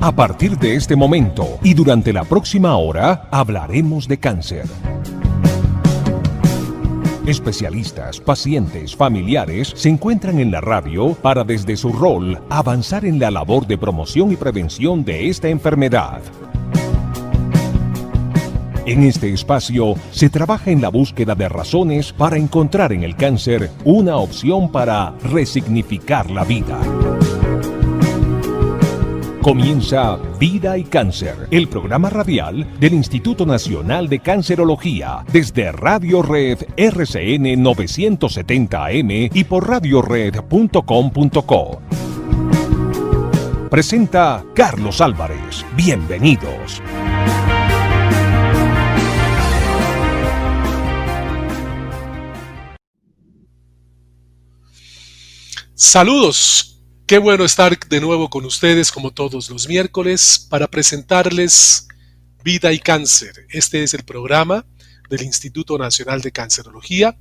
A partir de este momento y durante la próxima hora hablaremos de cáncer. Especialistas, pacientes, familiares se encuentran en la radio para desde su rol avanzar en la labor de promoción y prevención de esta enfermedad. En este espacio se trabaja en la búsqueda de razones para encontrar en el cáncer una opción para resignificar la vida. Comienza Vida y Cáncer, el programa radial del Instituto Nacional de Cancerología, desde Radio Red RCN 970 AM y por radiored.com.co. Presenta Carlos Álvarez. Bienvenidos. Saludos. Qué bueno estar de nuevo con ustedes como todos los miércoles para presentarles Vida y Cáncer. Este es el programa del Instituto Nacional de Cancerología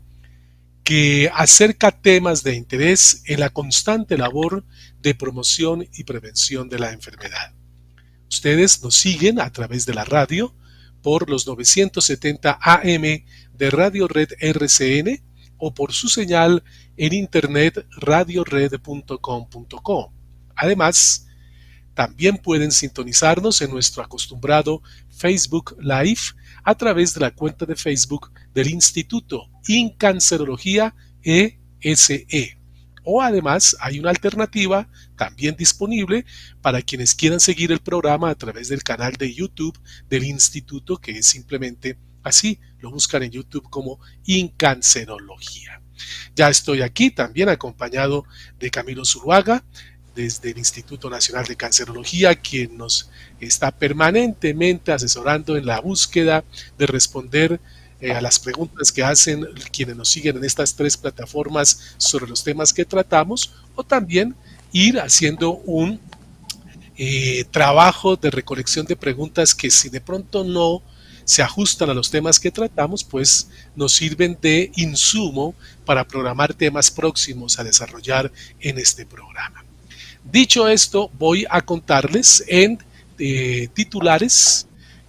que acerca temas de interés en la constante labor de promoción y prevención de la enfermedad. Ustedes nos siguen a través de la radio por los 970 AM de Radio Red RCN o por su señal en internet radiored.com.co. Además, también pueden sintonizarnos en nuestro acostumbrado Facebook Live a través de la cuenta de Facebook del Instituto Incancerología ESE. O además hay una alternativa también disponible para quienes quieran seguir el programa a través del canal de YouTube del Instituto, que es simplemente así, lo buscan en YouTube como Incancerología. Ya estoy aquí también acompañado de Camilo Zuluaga, desde el Instituto Nacional de Cancerología, quien nos está permanentemente asesorando en la búsqueda de responder a las preguntas que hacen quienes nos siguen en estas tres plataformas sobre los temas que tratamos, o también ir haciendo un trabajo de recolección de preguntas que si de pronto no se ajustan a los temas que tratamos, pues nos sirven de insumo para programar temas próximos a desarrollar en este programa. Dicho esto, voy a contarles en titulares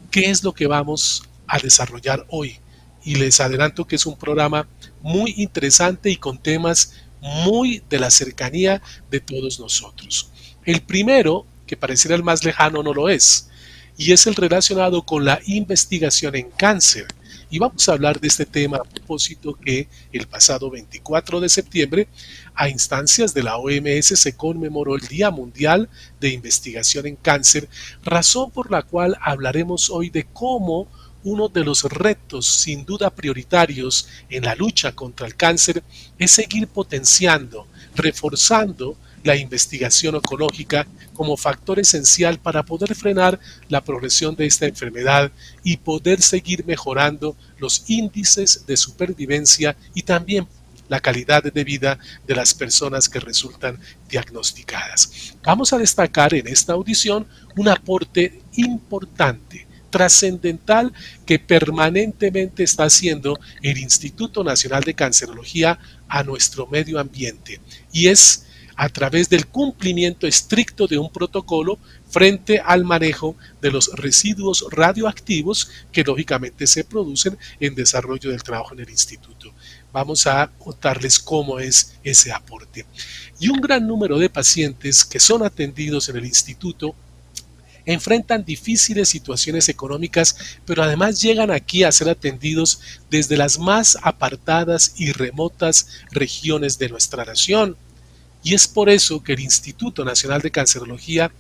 qué es lo que vamos a desarrollar hoy. Y les adelanto que es un programa muy interesante y con temas muy de la cercanía de todos nosotros. El primero, que pareciera el más lejano, no lo es, y es el relacionado con la investigación en cáncer. Y vamos a hablar de este tema a propósito que el pasado 24 de septiembre, a instancias de la OMS, se conmemoró el Día Mundial de Investigación en Cáncer, razón por la cual hablaremos hoy de cómo uno de los retos sin duda prioritarios en la lucha contra el cáncer es seguir potenciando, reforzando la investigación oncológica como factor esencial para poder frenar la progresión de esta enfermedad y poder seguir mejorando los índices de supervivencia y también la calidad de vida de las personas que resultan diagnosticadas. Vamos a destacar en esta audición un aporte importante, trascendental, que permanentemente está haciendo el Instituto Nacional de Cancerología a nuestro medio ambiente, y es a través del cumplimiento estricto de un protocolo frente al manejo de los residuos radioactivos que lógicamente se producen en desarrollo del trabajo en el instituto. Vamos a contarles cómo es ese aporte. Y un gran número de pacientes que son atendidos en el instituto enfrentan difíciles situaciones económicas, pero además llegan aquí a ser atendidos desde las más apartadas y remotas regiones de nuestra nación. Y es por eso que el Instituto Nacional de Cancerología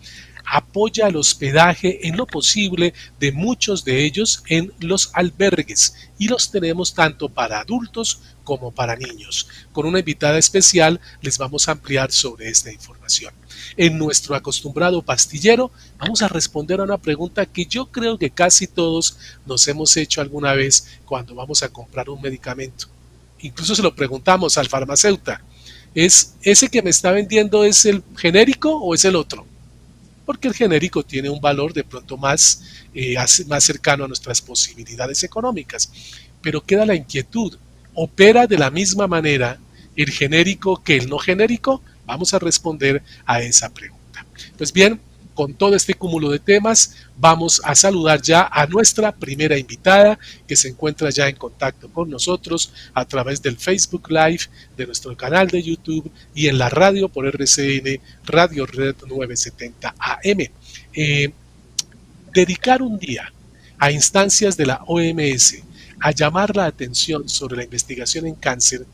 apoya el hospedaje en lo posible de muchos de ellos en los albergues, y los tenemos tanto para adultos como para niños. Con una invitada especial les vamos a ampliar sobre esta información. En nuestro acostumbrado pastillero vamos a responder a una pregunta que yo creo que casi todos nos hemos hecho alguna vez cuando vamos a comprar un medicamento. Incluso se lo preguntamos al farmacéutico: ¿es ese que me está vendiendo es el genérico o es el otro? Porque el genérico tiene un valor de pronto más cercano a nuestras posibilidades económicas. Pero queda la inquietud: ¿opera de la misma manera el genérico que el no genérico? Vamos a responder a esa pregunta. Pues bien, con todo este cúmulo de temas, vamos a saludar ya a nuestra primera invitada que se encuentra ya en contacto con nosotros a través del Facebook Live, de nuestro canal de YouTube y en la radio por RCN, Radio Red 970 AM. Dedicar un día a instancias de la OMS a llamar la atención sobre la investigación en cáncer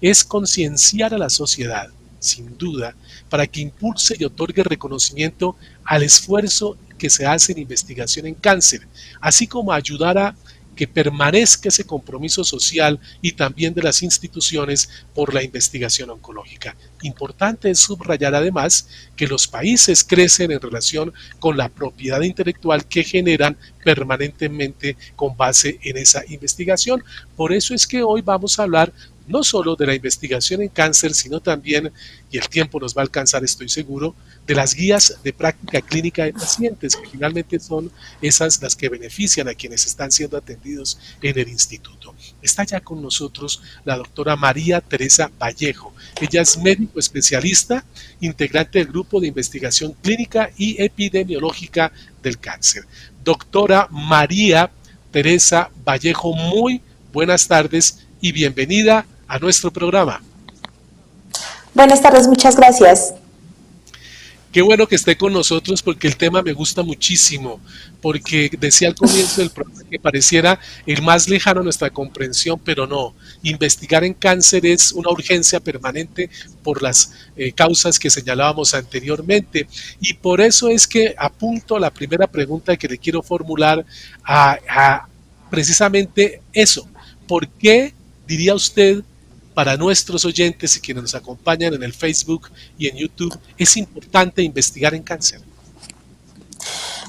es concienciar a la sociedad, sin duda, para que impulse y otorgue reconocimiento al esfuerzo que se hace en investigación en cáncer, así como ayudar a que permanezca ese compromiso social y también de las instituciones por la investigación oncológica. Importante es subrayar además que los países crecen en relación con la propiedad intelectual que generan permanentemente con base en esa investigación. Por eso es que hoy vamos a hablar no solo de la investigación en cáncer, sino también, y el tiempo nos va a alcanzar, estoy seguro, de las guías de práctica clínica de pacientes, que finalmente son esas las que benefician a quienes están siendo atendidos en el instituto. Está ya con nosotros la doctora María Teresa Vallejo. Ella es médico especialista, integrante del Grupo de Investigación Clínica y Epidemiológica del Cáncer. Doctora María Teresa Vallejo, muy buenas tardes y bienvenida a nuestro programa. Buenas tardes, muchas gracias. Qué bueno que esté con nosotros porque el tema me gusta muchísimo, porque decía al comienzo del programa que pareciera el más lejano a nuestra comprensión, pero no. Investigar en cáncer es una urgencia permanente por las causas que señalábamos anteriormente, y por eso es que apunto a la primera pregunta que le quiero formular a precisamente eso. ¿Por qué, diría usted, para nuestros oyentes y quienes nos acompañan en el Facebook y en YouTube, es importante investigar en cáncer?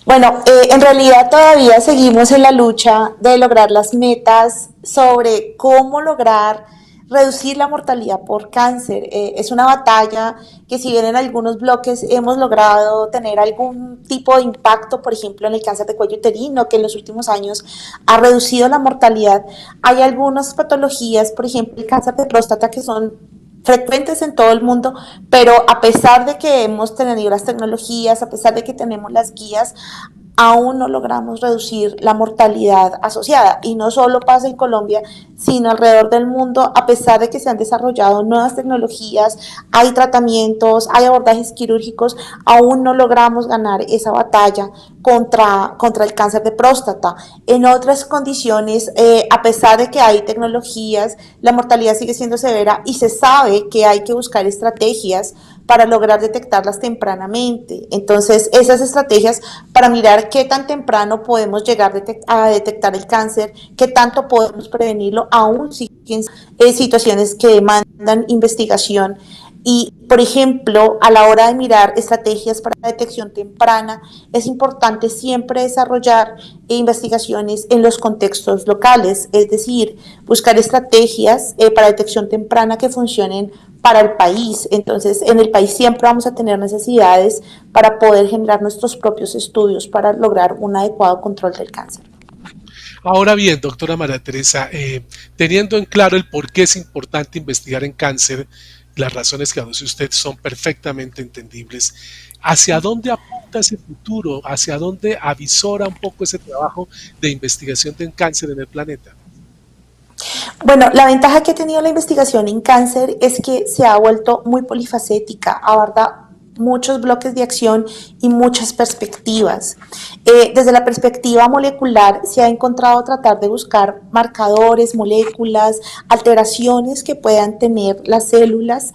Bueno, en realidad todavía seguimos en la lucha de lograr las metas sobre cómo lograr reducir la mortalidad por cáncer. Es una batalla que, si bien en algunos bloques hemos logrado tener algún tipo de impacto, por ejemplo en el cáncer de cuello uterino, que en los últimos años ha reducido la mortalidad, hay algunas patologías, por ejemplo el cáncer de próstata, que son frecuentes en todo el mundo, pero a pesar de que hemos tenido las tecnologías, a pesar de que tenemos las guías, aún no logramos reducir la mortalidad asociada. Y no solo pasa en Colombia, sino alrededor del mundo, a pesar de que se han desarrollado nuevas tecnologías, hay tratamientos, hay abordajes quirúrgicos, aún no logramos ganar esa batalla contra el cáncer de próstata. En otras condiciones, a pesar de que hay tecnologías, la mortalidad sigue siendo severa y se sabe que hay que buscar estrategias para lograr detectarlas tempranamente. Entonces, esas estrategias para mirar qué tan temprano podemos llegar a detectar el cáncer, qué tanto podemos prevenirlo, aún si en situaciones que demandan investigación. Y, por ejemplo, a la hora de mirar estrategias para detección temprana, es importante siempre desarrollar investigaciones en los contextos locales, es decir, buscar estrategias para detección temprana que funcionen para el país. Entonces, en el país siempre vamos a tener necesidades para poder generar nuestros propios estudios para lograr un adecuado control del cáncer. Ahora bien, doctora María Teresa, teniendo en claro el por qué es importante investigar en cáncer, las razones que aduce usted son perfectamente entendibles. ¿Hacia dónde apunta ese futuro? ¿Hacia dónde avisora un poco ese trabajo de investigación en cáncer en el planeta? Bueno, la ventaja que ha tenido la investigación en cáncer es que se ha vuelto muy polifacética, aborda muchos bloques de acción y muchas perspectivas. Desde la perspectiva molecular se ha encontrado tratar de buscar marcadores, moléculas, alteraciones que puedan tener las células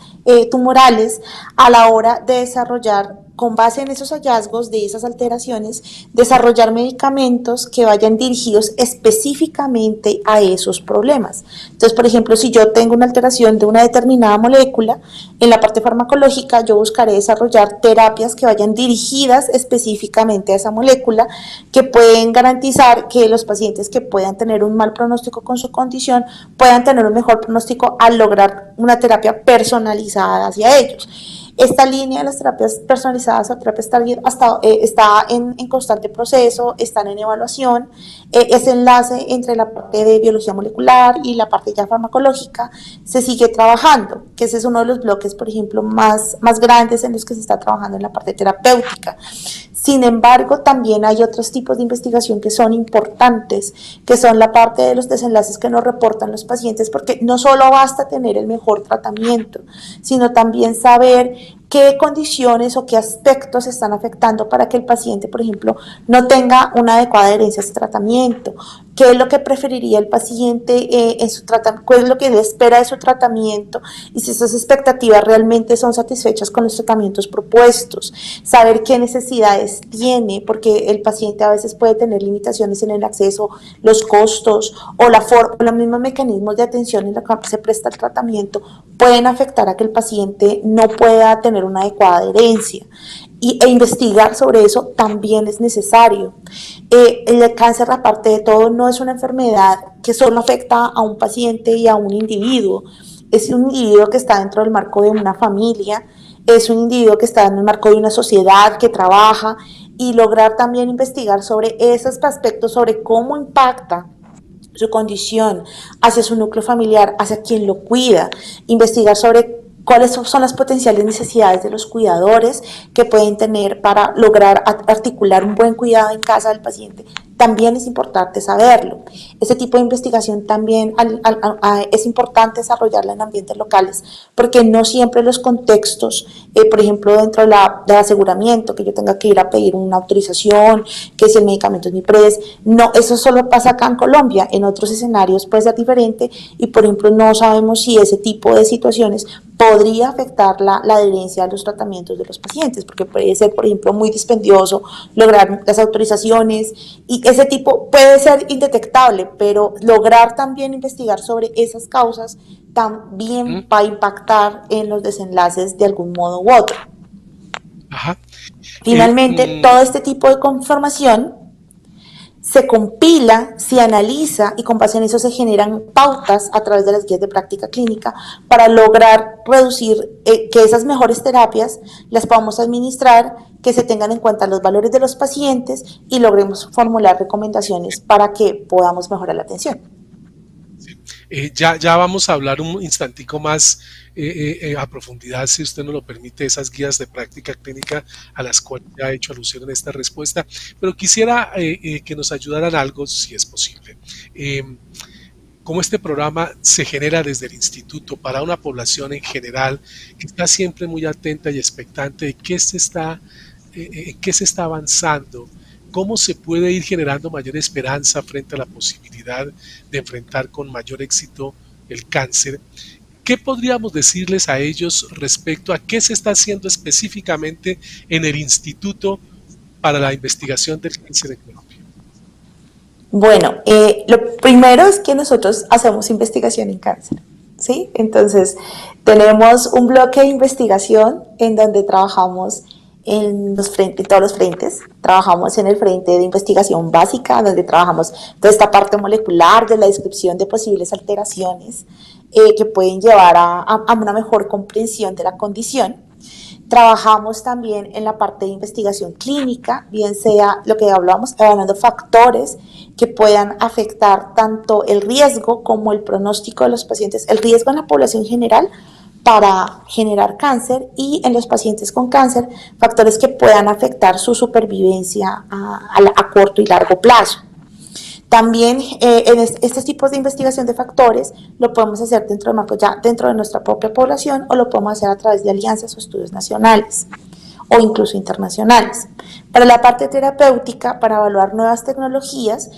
tumorales a la hora de desarrollar, con base en esos hallazgos de esas alteraciones, desarrollar medicamentos que vayan dirigidos específicamente a esos problemas. Entonces, por ejemplo, si yo tengo una alteración de una determinada molécula, en la parte farmacológica yo buscaré desarrollar terapias que vayan dirigidas específicamente a esa molécula, que pueden garantizar que los pacientes que puedan tener un mal pronóstico con su condición puedan tener un mejor pronóstico al lograr una terapia personalizada hacia ellos. Esta línea de las terapias personalizadas o terapias target está en constante proceso, están en evaluación. Ese enlace entre la parte de biología molecular y la parte ya farmacológica se sigue trabajando, que ese es uno de los bloques, por ejemplo, más grandes en los que se está trabajando en la parte terapéutica. Sin embargo, también hay otros tipos de investigación que son importantes, que son la parte de los desenlaces que nos reportan los pacientes, porque no solo basta tener el mejor tratamiento, sino también saber qué condiciones o qué aspectos están afectando para que el paciente, por ejemplo, no tenga una adecuada adherencia a ese tratamiento, qué es lo que preferiría el paciente en su tratamiento, qué es lo que le espera de su tratamiento y si esas expectativas realmente son satisfechas con los tratamientos propuestos, saber qué necesidades tiene, porque el paciente a veces puede tener limitaciones en el acceso, los costos o los mismos mecanismos de atención en los que se presta el tratamiento pueden afectar a que el paciente no pueda tener una adecuada adherencia. E investigar sobre eso también es necesario. El cáncer, aparte de todo, no es una enfermedad que solo afecta a un paciente y a un individuo. Es un individuo que está dentro del marco de una familia, es un individuo que está en el marco de una sociedad que trabaja, y lograr también investigar sobre esos aspectos, sobre cómo impacta su condición hacia su núcleo familiar, hacia quien lo cuida, investigar sobre cuáles son las potenciales necesidades de los cuidadores que pueden tener para lograr articular un buen cuidado en casa del paciente. También es importante saberlo. Este tipo de investigación también es importante desarrollarla en ambientes locales, porque no siempre los contextos, por ejemplo, dentro del aseguramiento, que yo tenga que ir a pedir una autorización, que si el medicamento es MIPRES, no, eso solo pasa acá en Colombia. En otros escenarios puede ser diferente y, por ejemplo, no sabemos si ese tipo de situaciones podría afectar la adherencia a los tratamientos de los pacientes, porque puede ser, por ejemplo, muy dispendioso lograr las autorizaciones, y ese tipo puede ser indetectable, pero lograr también investigar sobre esas causas también va a impactar en los desenlaces de algún modo u otro. Ajá. Finalmente, todo este tipo de información se compila, se analiza y con base en eso se generan pautas a través de las guías de práctica clínica para lograr reducir que esas mejores terapias las podamos administrar, que se tengan en cuenta los valores de los pacientes y logremos formular recomendaciones para que podamos mejorar la atención. Ya vamos a hablar un instantico más a profundidad, si usted nos lo permite, esas guías de práctica clínica a las cuales ya he hecho alusión en esta respuesta, pero quisiera que nos ayudaran algo, si es posible. Cómo este programa se genera desde el instituto para una población en general que está siempre muy atenta y expectante de qué se está avanzando, cómo se puede ir generando mayor esperanza frente a la posibilidad de enfrentar con mayor éxito el cáncer. ¿Qué podríamos decirles a ellos respecto a qué se está haciendo específicamente en el instituto para la investigación del cáncer en Colombia? Bueno, lo primero es que nosotros hacemos investigación en cáncer, ¿sí? Entonces, tenemos un bloque de investigación en donde trabajamos en todos los frentes. Trabajamos en el frente de investigación básica, donde trabajamos toda esta parte molecular de la descripción de posibles alteraciones que pueden llevar a una mejor comprensión de la condición. Trabajamos también en la parte de investigación clínica, bien sea lo que hablábamos, evaluando factores que puedan afectar tanto el riesgo como el pronóstico de los pacientes, el riesgo en la población general para generar cáncer, y en los pacientes con cáncer, factores que puedan afectar su supervivencia a corto y largo plazo. También en estos tipos de investigación de factores lo podemos hacer dentro de nuestra propia población, o lo podemos hacer a través de alianzas o estudios nacionales o incluso internacionales. Para la parte terapéutica, para evaluar nuevas tecnologías,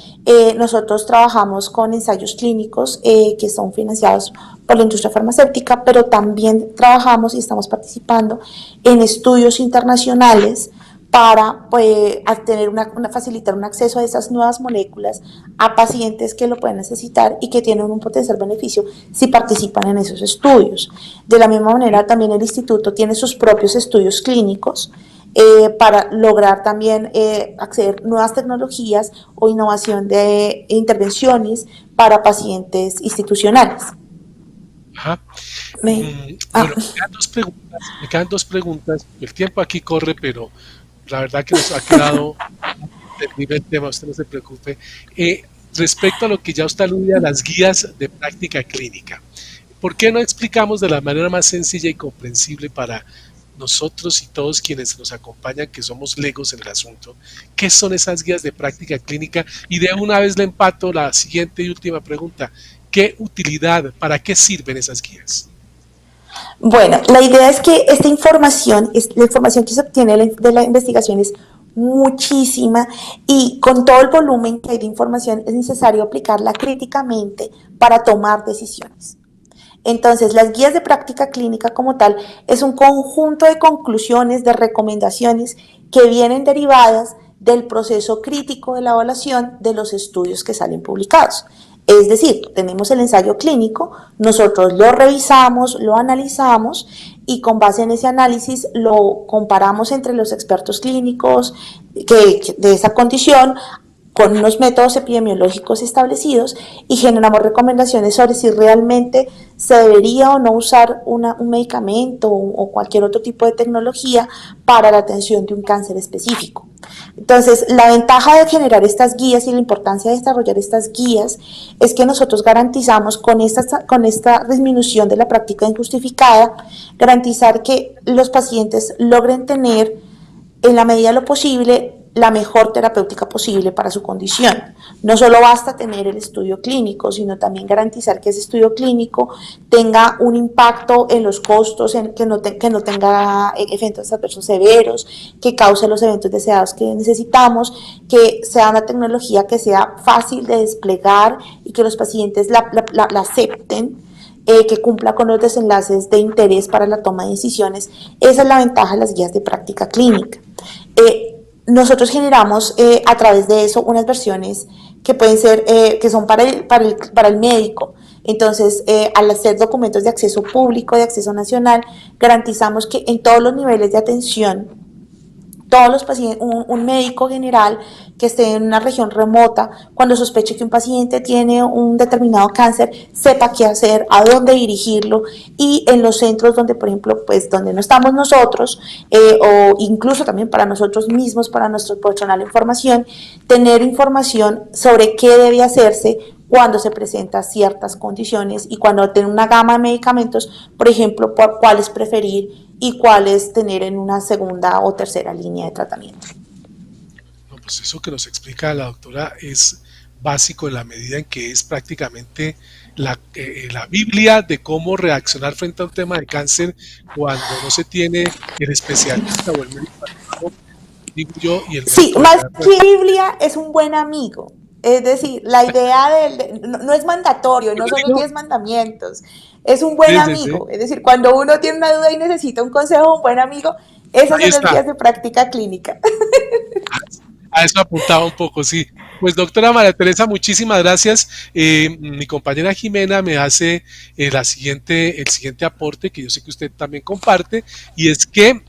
nosotros trabajamos con ensayos clínicos que son financiados por la industria farmacéutica, pero también trabajamos y estamos participando en estudios internacionales para facilitar un acceso a esas nuevas moléculas a pacientes que lo pueden necesitar y que tienen un potencial beneficio si participan en esos estudios. De la misma manera, también el instituto tiene sus propios estudios clínicos para lograr también acceder a nuevas tecnologías o innovación de intervenciones para pacientes institucionales. Ajá. Me, Bueno, ah, me quedan dos preguntas. El tiempo aquí corre, pero la verdad que nos ha quedado terrible el tema, usted no se preocupe. Respecto a lo que ya usted aludía, las guías de práctica clínica. ¿Por qué no explicamos de la manera más sencilla y comprensible para nosotros y todos quienes nos acompañan, que somos legos en el asunto, qué son esas guías de práctica clínica? Y de una vez le empato la siguiente y última pregunta. ¿Qué utilidad, para qué sirven esas guías? bueno, la idea es que esta información, la información que se obtiene de la investigación es muchísima y con todo el volumen que hay de información es necesario aplicarla críticamente para tomar decisiones. Entonces, las guías de práctica clínica como tal es un conjunto de conclusiones, de recomendaciones que vienen derivadas del proceso crítico de la evaluación de los estudios que salen publicados. Es decir, tenemos el ensayo clínico, nosotros lo revisamos, lo analizamos y con base en ese análisis lo comparamos entre los expertos clínicos de esa condición con unos métodos epidemiológicos establecidos y generamos recomendaciones sobre si realmente se debería o no usar un medicamento o cualquier otro tipo de tecnología para la atención de un cáncer específico. Entonces, la ventaja de generar estas guías y la importancia de desarrollar estas guías es que nosotros garantizamos con esta disminución de la práctica injustificada, garantizar que los pacientes logren tener en la medida de lo posible la mejor terapéutica posible para su condición. No solo basta tener el estudio clínico, sino también garantizar que ese estudio clínico tenga un impacto en los costos, que no tenga efectos adversos severos, que cause los eventos deseados que necesitamos, que sea una tecnología que sea fácil de desplegar y que los pacientes la acepten, que cumpla con los desenlaces de interés para la toma de decisiones. Esa es la ventaja de las guías de práctica clínica. Nosotros generamos a través de eso unas versiones que pueden ser, que son para el médico. Entonces, al hacer documentos de acceso público, de acceso nacional, garantizamos que en todos los niveles de atención, todos los pacientes, un médico general que esté en una región remota, cuando sospeche que un paciente tiene un determinado cáncer, sepa qué hacer, a dónde dirigirlo, y en los centros donde, por ejemplo, pues donde no estamos nosotros, o incluso también para nosotros mismos, para nuestro personal de información, tener información sobre qué debe hacerse cuando se presentan ciertas condiciones y cuando tiene una gama de medicamentos, por ejemplo, por cuáles preferir y cuáles tener en una segunda o tercera línea de tratamiento. No, pues eso que nos explica la doctora es básico en la medida en que es prácticamente la Biblia de cómo reaccionar frente a un tema de cáncer cuando no se tiene el especialista o el médico adecuado, digo yo, y el Sí, médico más adecuado. que Biblia es un buen amigo. Es decir, la idea no es mandatorio, Yo no son los digo, 10 mandamientos, es un buen sí, sí, sí, amigo. Es decir, cuando uno tiene una duda y necesita un consejo, un buen amigo, esas ahí son las está. guías de práctica clínica. A eso apuntaba un poco, sí. Pues doctora María Teresa, muchísimas gracias. Mi compañera Jimena me hace el siguiente aporte que yo sé que usted también comparte, y es que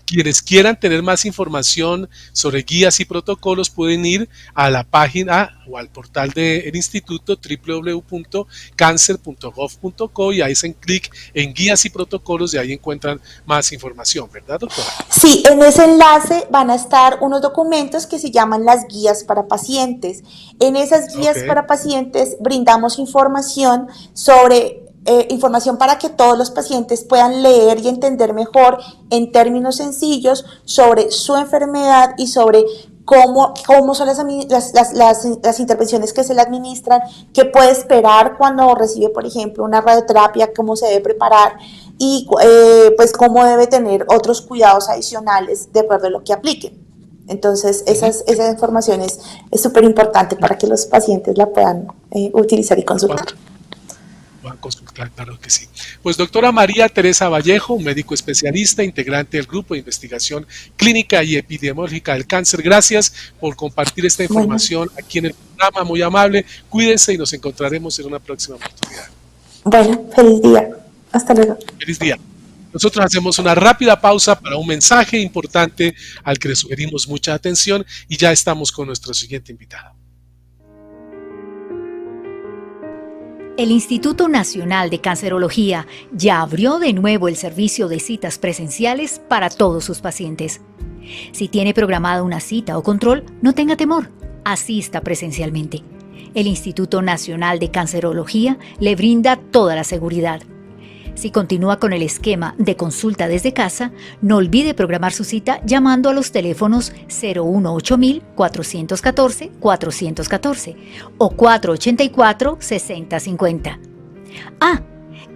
quienes quieran tener más información sobre guías y protocolos pueden ir a la página o al portal del instituto www.cancer.gov.co y ahí hacen clic en guías y protocolos y ahí encuentran más información, ¿verdad, doctora? Sí, en ese enlace van a estar unos documentos que se llaman las guías para pacientes. En esas Ok. guías para pacientes brindamos información sobre información para que todos los pacientes puedan leer y entender mejor en términos sencillos sobre su enfermedad y sobre cómo son las intervenciones que se le administran, qué puede esperar cuando recibe, por ejemplo, una radioterapia, cómo se debe preparar y pues cómo debe tener otros cuidados adicionales de acuerdo a lo que aplique. Entonces, esa información es súper importante para que los pacientes la puedan utilizar y consultar. Van a consultar, claro que sí. Pues doctora María Teresa Vallejo, médico especialista, integrante del Grupo de Investigación Clínica y Epidemiológica del Cáncer, gracias por compartir esta Bueno, información aquí en el programa, muy amable. Cuídense y nos encontraremos en una próxima oportunidad. bueno, feliz día. Hasta luego. Feliz día. Nosotros hacemos una rápida pausa para un mensaje importante al que le sugerimos mucha atención y ya estamos con nuestro siguiente invitado. El Instituto Nacional de Cancerología ya abrió de nuevo el servicio de citas presenciales para todos sus pacientes. Si tiene programada una cita o control, no tenga temor, asista presencialmente. El Instituto Nacional de Cancerología le brinda toda la seguridad. Si continúa con el esquema de consulta desde casa, no olvide programar su cita llamando a los teléfonos 018-414-414 o 484-6050.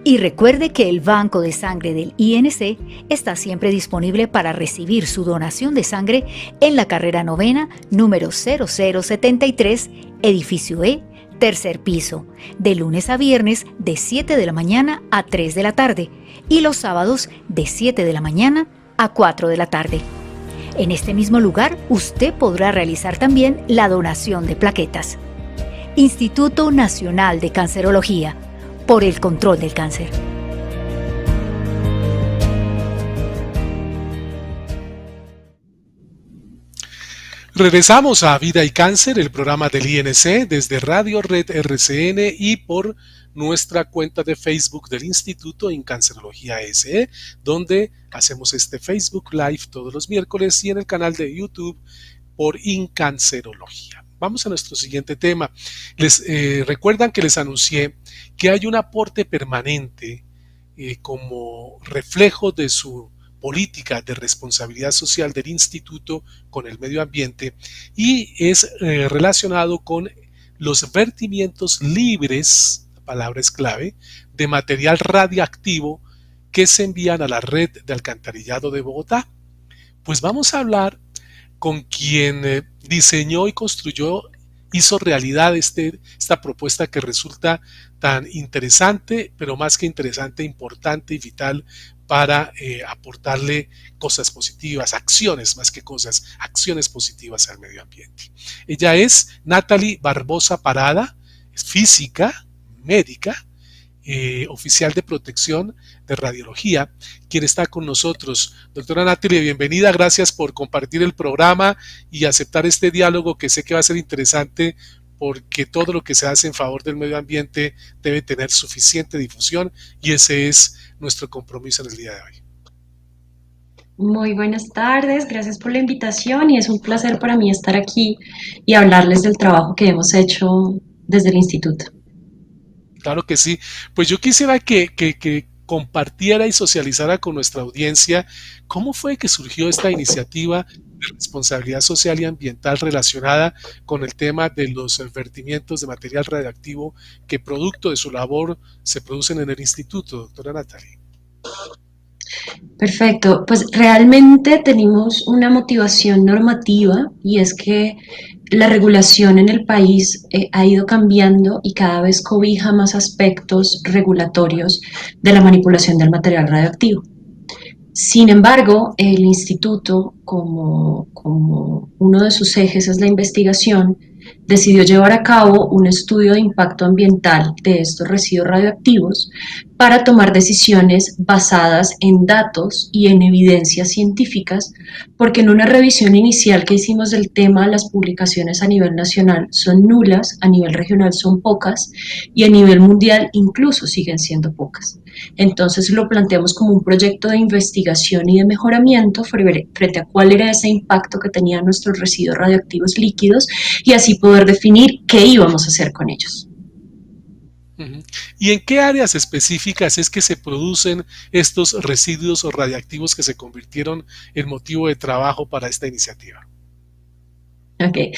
Y recuerde que el Banco de Sangre del INC está siempre disponible para recibir su donación de sangre en la carrera novena número 0073, edificio E, tercer piso, de lunes a viernes de 7 de la mañana a 3 de la tarde y los sábados de 7 de la mañana a 4 de la tarde. En este mismo lugar usted podrá realizar también la donación de plaquetas. Instituto Nacional de Cancerología, por el control del cáncer. Regresamos a Vida y Cáncer, el programa del INC, desde Radio Red RCN y por nuestra cuenta de Facebook del Instituto en Cancerología SE, donde hacemos este Facebook Live todos los miércoles y en el canal de YouTube por Incancerología. Vamos a nuestro siguiente tema. Recuerdan que les anuncié que hay un aporte permanente como reflejo de su política de responsabilidad social del instituto con el medio ambiente y es relacionado con los vertimientos libres, la palabra es clave, de material radiactivo que se envían a la red de alcantarillado de Bogotá. Pues vamos a hablar con quien diseñó y construyó, hizo realidad esta propuesta que resulta tan interesante, pero más que interesante, importante y vital para aportarle cosas positivas, acciones más que cosas, acciones positivas al medio ambiente. Ella es Natalie Barbosa Parada, es física, médica, oficial de protección de radiología, quien está con nosotros. Doctora Natalie, bienvenida, gracias por compartir el programa y aceptar este diálogo que sé que va a ser interesante porque todo lo que se hace en favor del medio ambiente debe tener suficiente difusión y ese es nuestro compromiso en el día de hoy. Muy buenas tardes, gracias por la invitación y es un placer para mí estar aquí y hablarles del trabajo que hemos hecho desde el instituto. Claro que sí. Pues yo quisiera que compartiera y socializara con nuestra audiencia cómo fue que surgió esta iniciativa de responsabilidad social y ambiental relacionada con el tema de los vertimientos de material radiactivo que producto de su labor se producen en el instituto, doctora Natalie. Perfecto, pues realmente tenemos una motivación normativa y es que la regulación en el país ha ido cambiando y cada vez cobija más aspectos regulatorios de la manipulación del material radioactivo. Sin embargo, el instituto, como uno de sus ejes es la investigación, decidió llevar a cabo un estudio de impacto ambiental de estos residuos radioactivos para tomar decisiones basadas en datos y en evidencias científicas, porque en una revisión inicial que hicimos del tema, las publicaciones a nivel nacional son nulas, a nivel regional son pocas y a nivel mundial incluso siguen siendo pocas. Entonces lo planteamos como un proyecto de investigación y de mejoramiento frente a cuál era ese impacto que tenían nuestros residuos radioactivos líquidos y así poder definir qué íbamos a hacer con ellos. ¿Y en qué áreas específicas es que se producen estos residuos o radiactivos que se convirtieron en motivo de trabajo para esta iniciativa? Okay.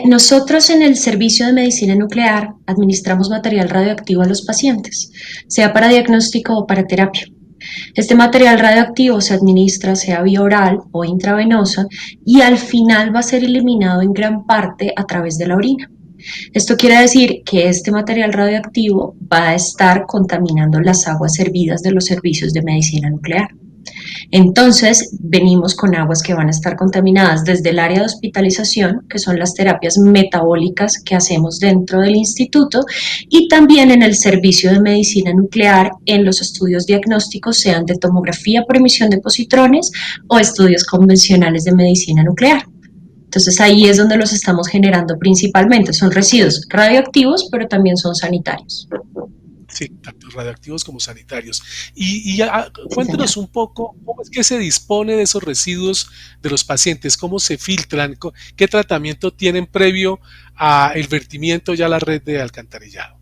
Nosotros en el Servicio de Medicina Nuclear administramos material radioactivo a los pacientes, sea para diagnóstico o para terapia. Este material radioactivo se administra sea vía oral o intravenosa y al final va a ser eliminado en gran parte a través de la orina. Esto quiere decir que este material radioactivo va a estar contaminando las aguas servidas de los servicios de medicina nuclear. Entonces, venimos con aguas que van a estar contaminadas desde el área de hospitalización, que son las terapias metabólicas que hacemos dentro del instituto, y también en el servicio de medicina nuclear en los estudios diagnósticos, sean de tomografía por emisión de positrones o estudios convencionales de medicina nuclear. Entonces ahí es donde los estamos generando principalmente. Son residuos radioactivos, pero también son sanitarios. Sí, tanto radioactivos como sanitarios. Y Sí, señor. cuéntenos un poco cómo es que se dispone de esos residuos de los pacientes, cómo se filtran, qué tratamiento tienen previo al vertimiento ya a la red de alcantarillado.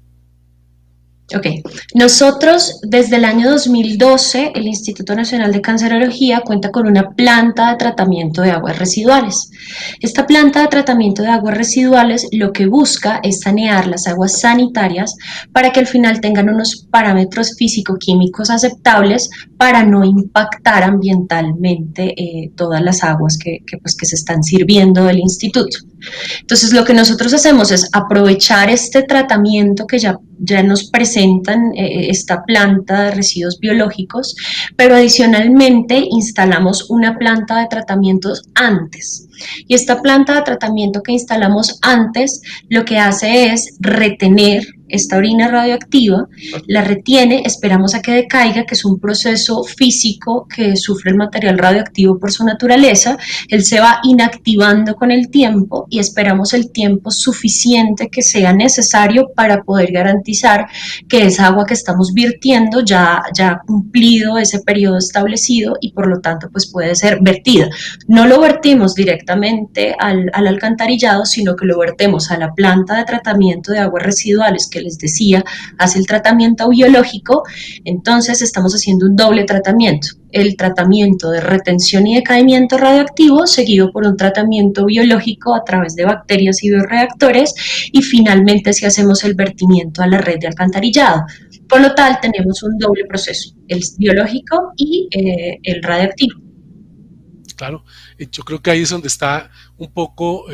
Ok, nosotros desde el año 2012, el Instituto Nacional de Cancerología cuenta con una planta de tratamiento de aguas residuales. Esta planta de tratamiento de aguas residuales lo que busca es sanear las aguas sanitarias para que al final tengan unos parámetros físico-químicos aceptables para no impactar ambientalmente todas las aguas pues, que se están sirviendo del instituto. Entonces, lo que nosotros hacemos es aprovechar este tratamiento que ya nos presentan esta planta de residuos biológicos, pero adicionalmente instalamos una planta de tratamientos antes. Y esta planta de tratamiento que instalamos antes lo que hace es retener esta orina radioactiva, la retiene, esperamos a que decaiga, que es un proceso físico que sufre el material radioactivo por su naturaleza. Él se va inactivando con el tiempo y esperamos el tiempo suficiente que sea necesario para poder garantizar que esa agua que estamos virtiendo ya ha cumplido ese periodo establecido y por lo tanto pues puede ser vertida. No lo vertimos directamente al alcantarillado, sino que lo vertemos a la planta de tratamiento de aguas residuales que les decía, hace el tratamiento biológico. Entonces estamos haciendo un doble tratamiento, el tratamiento de retención y decaimiento radioactivo seguido por un tratamiento biológico a través de bacterias y bioreactores y finalmente si hacemos el vertimiento a la red de alcantarillado. Por lo tal tenemos un doble proceso, el biológico y el radioactivo. Claro, yo creo que ahí es donde está un poco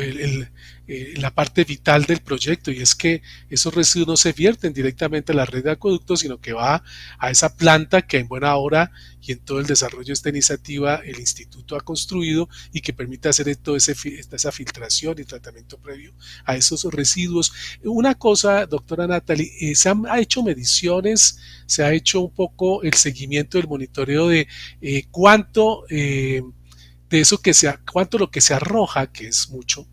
la parte vital del proyecto y es que esos residuos no se vierten directamente a la red de acueductos, sino que va a esa planta que en buena hora y en todo el desarrollo de esta iniciativa el instituto ha construido y que permite hacer esa filtración y tratamiento previo a esos residuos. Una cosa, doctora Natalie, se han hecho mediciones, se ha hecho un poco el seguimiento del monitoreo de cuánto de eso cuánto lo que se arroja, que es mucho,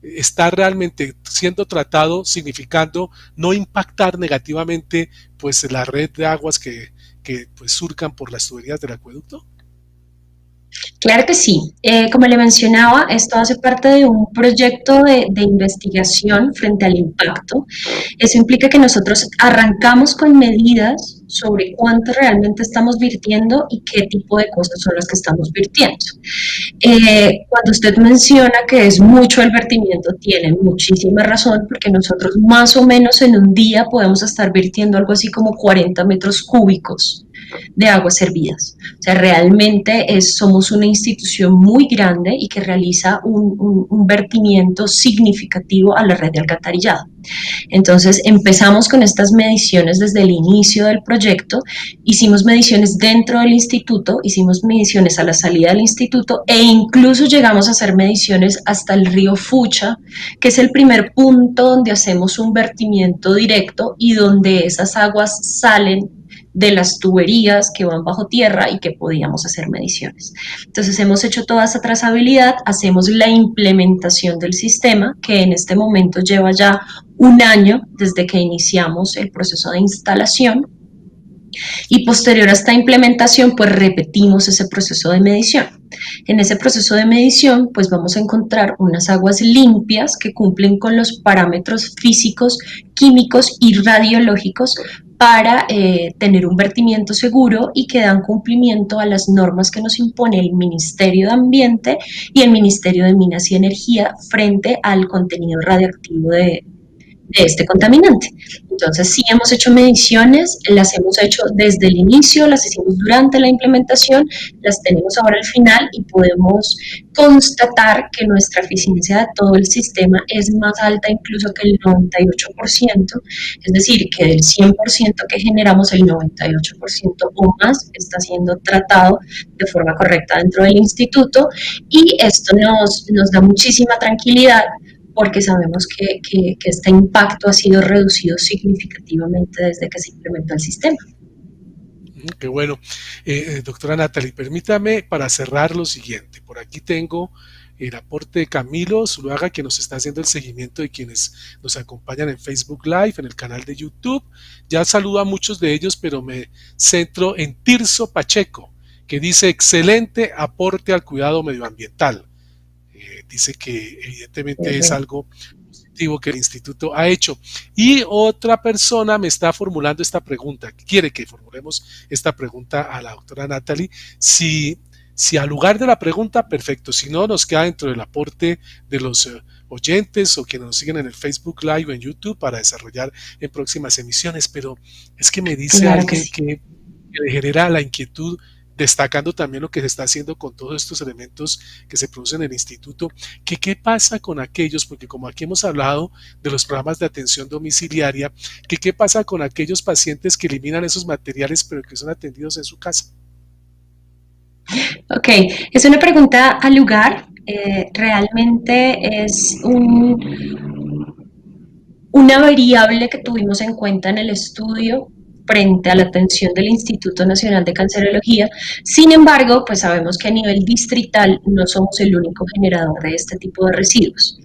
está realmente siendo tratado, significando no impactar negativamente pues la red de aguas que pues surcan por las tuberías del acueducto. Claro que sí. Como le mencionaba, esto hace parte de un proyecto de investigación frente al impacto. Eso implica que nosotros arrancamos con medidas sobre cuánto realmente estamos virtiendo y qué tipo de cosas son las que estamos virtiendo. Cuando usted menciona que es mucho el vertimiento, tiene muchísima razón, porque nosotros más o menos en un día podemos estar virtiendo algo así como 40 metros cúbicos de aguas servidas. O sea, realmente somos una institución muy grande y que realiza un vertimiento significativo a la red de alcantarillado. Entonces empezamos con estas mediciones desde el inicio del proyecto, hicimos mediciones dentro del instituto, hicimos mediciones a la salida del instituto e incluso llegamos a hacer mediciones hasta el río Fucha, que es el primer punto donde hacemos un vertimiento directo y donde esas aguas salen de las tuberías que van bajo tierra y que podíamos hacer mediciones. Entonces hemos hecho toda esa trazabilidad, hacemos la implementación del sistema que en este momento lleva ya un año desde que iniciamos el proceso de instalación y posterior a esta implementación pues repetimos ese proceso de medición. En ese proceso de medición pues vamos a encontrar unas aguas limpias que cumplen con los parámetros físicos, químicos y radiológicos para tener un vertimiento seguro y que dan cumplimiento a las normas que nos impone el Ministerio de Ambiente y el Ministerio de Minas y Energía frente al contenido radioactivo de este contaminante. Entonces sí hemos hecho mediciones, las hemos hecho desde el inicio, las hicimos durante la implementación, las tenemos ahora al final y podemos constatar que nuestra eficiencia de todo el sistema es más alta incluso que el 98%, es decir, que del 100% que generamos, el 98% o más está siendo tratado de forma correcta dentro del instituto y esto nos da muchísima tranquilidad porque sabemos que este impacto ha sido reducido significativamente desde que se implementó el sistema. Qué bueno. Doctora Natalie, permítame para cerrar lo siguiente. Por aquí tengo el aporte de Camilo Zuluaga, que nos está haciendo el seguimiento de quienes nos acompañan en Facebook Live, en el canal de YouTube. Ya saludo a muchos de ellos, pero me centro en Tirso Pacheco, que dice excelente aporte al cuidado medioambiental. Dice que evidentemente es algo positivo que el instituto ha hecho. Y otra persona me está formulando esta pregunta, quiere que formulemos esta pregunta a la doctora Natalie. Si al lugar de la pregunta, perfecto, si no, nos queda dentro del aporte de los oyentes o quienes nos siguen en el Facebook Live o en YouTube para desarrollar en próximas emisiones, pero es que me dice Claro alguien sí. que le genera la inquietud, destacando también lo que se está haciendo con todos estos elementos que se producen en el instituto, que qué pasa con aquellos, porque como aquí hemos hablado de los programas de atención domiciliaria, que qué pasa con aquellos pacientes que eliminan esos materiales pero que son atendidos en su casa. Ok, es una pregunta al lugar. Realmente es una variable que tuvimos en cuenta en el estudio frente a la atención del Instituto Nacional de Cancerología. Sin embargo, pues sabemos que a nivel distrital no somos el único generador de este tipo de residuos.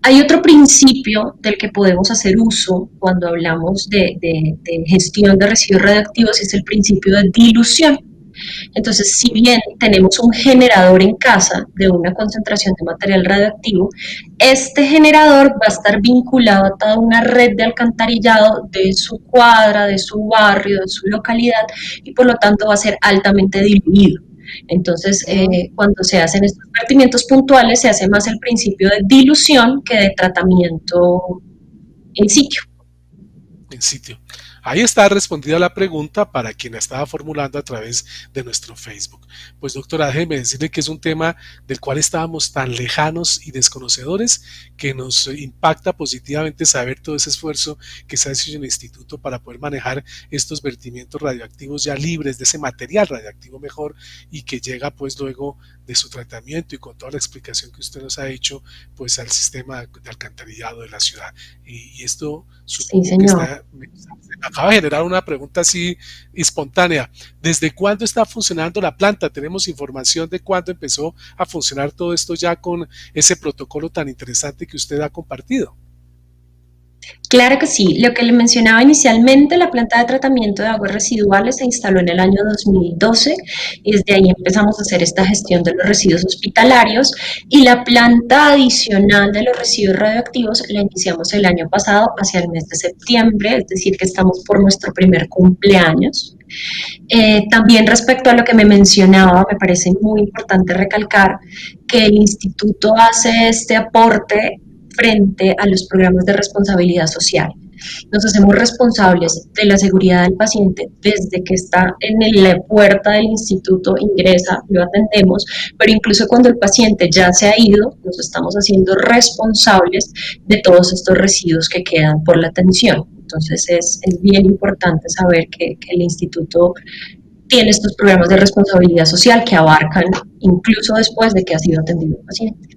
Hay otro principio del que podemos hacer uso cuando hablamos de gestión de residuos radioactivos, y es el principio de dilución. Entonces, si bien tenemos un generador en casa de una concentración de material radioactivo, este generador va a estar vinculado a toda una red de alcantarillado de su cuadra, de su barrio, de su localidad, y por lo tanto va a ser altamente diluido. Entonces, cuando se hacen estos vertimientos puntuales, se hace más el principio de dilución que de tratamiento en sitio. En sitio. Ahí está respondida la pregunta para quien la estaba formulando a través de nuestro Facebook. Pues doctora, déjeme decirle que es un tema del cual estábamos tan lejanos y desconocedores que nos impacta positivamente saber todo ese esfuerzo que se ha hecho en el instituto para poder manejar estos vertimientos radioactivos ya libres de ese material radioactivo mejor, y que llega pues luego de su tratamiento y con toda la explicación que usted nos ha hecho pues al sistema de alcantarillado de la ciudad. Y esto supongo Sí, que señor. me acaba de generar una pregunta así espontánea. ¿Desde cuándo está funcionando la planta? ¿Tenemos información de cuándo empezó a funcionar todo esto ya con ese protocolo tan interesante que usted ha compartido? Claro que sí. Lo que le mencionaba inicialmente, la planta de tratamiento de aguas residuales se instaló en el año 2012 y desde ahí empezamos a hacer esta gestión de los residuos hospitalarios, y la planta adicional de los residuos radioactivos la iniciamos el año pasado hacia el mes de septiembre, es decir, que estamos por nuestro primer cumpleaños. También respecto a lo que me mencionaba, me parece muy importante recalcar que el instituto hace este aporte frente a los programas de responsabilidad social. Nos hacemos responsables de la seguridad del paciente desde que está en la puerta del instituto, ingresa, lo atendemos, pero incluso cuando el paciente ya se ha ido, nos estamos haciendo responsables de todos estos residuos que quedan por la atención. Entonces es bien importante saber que el instituto tiene estos programas de responsabilidad social que abarcan incluso después de que ha sido atendido el paciente.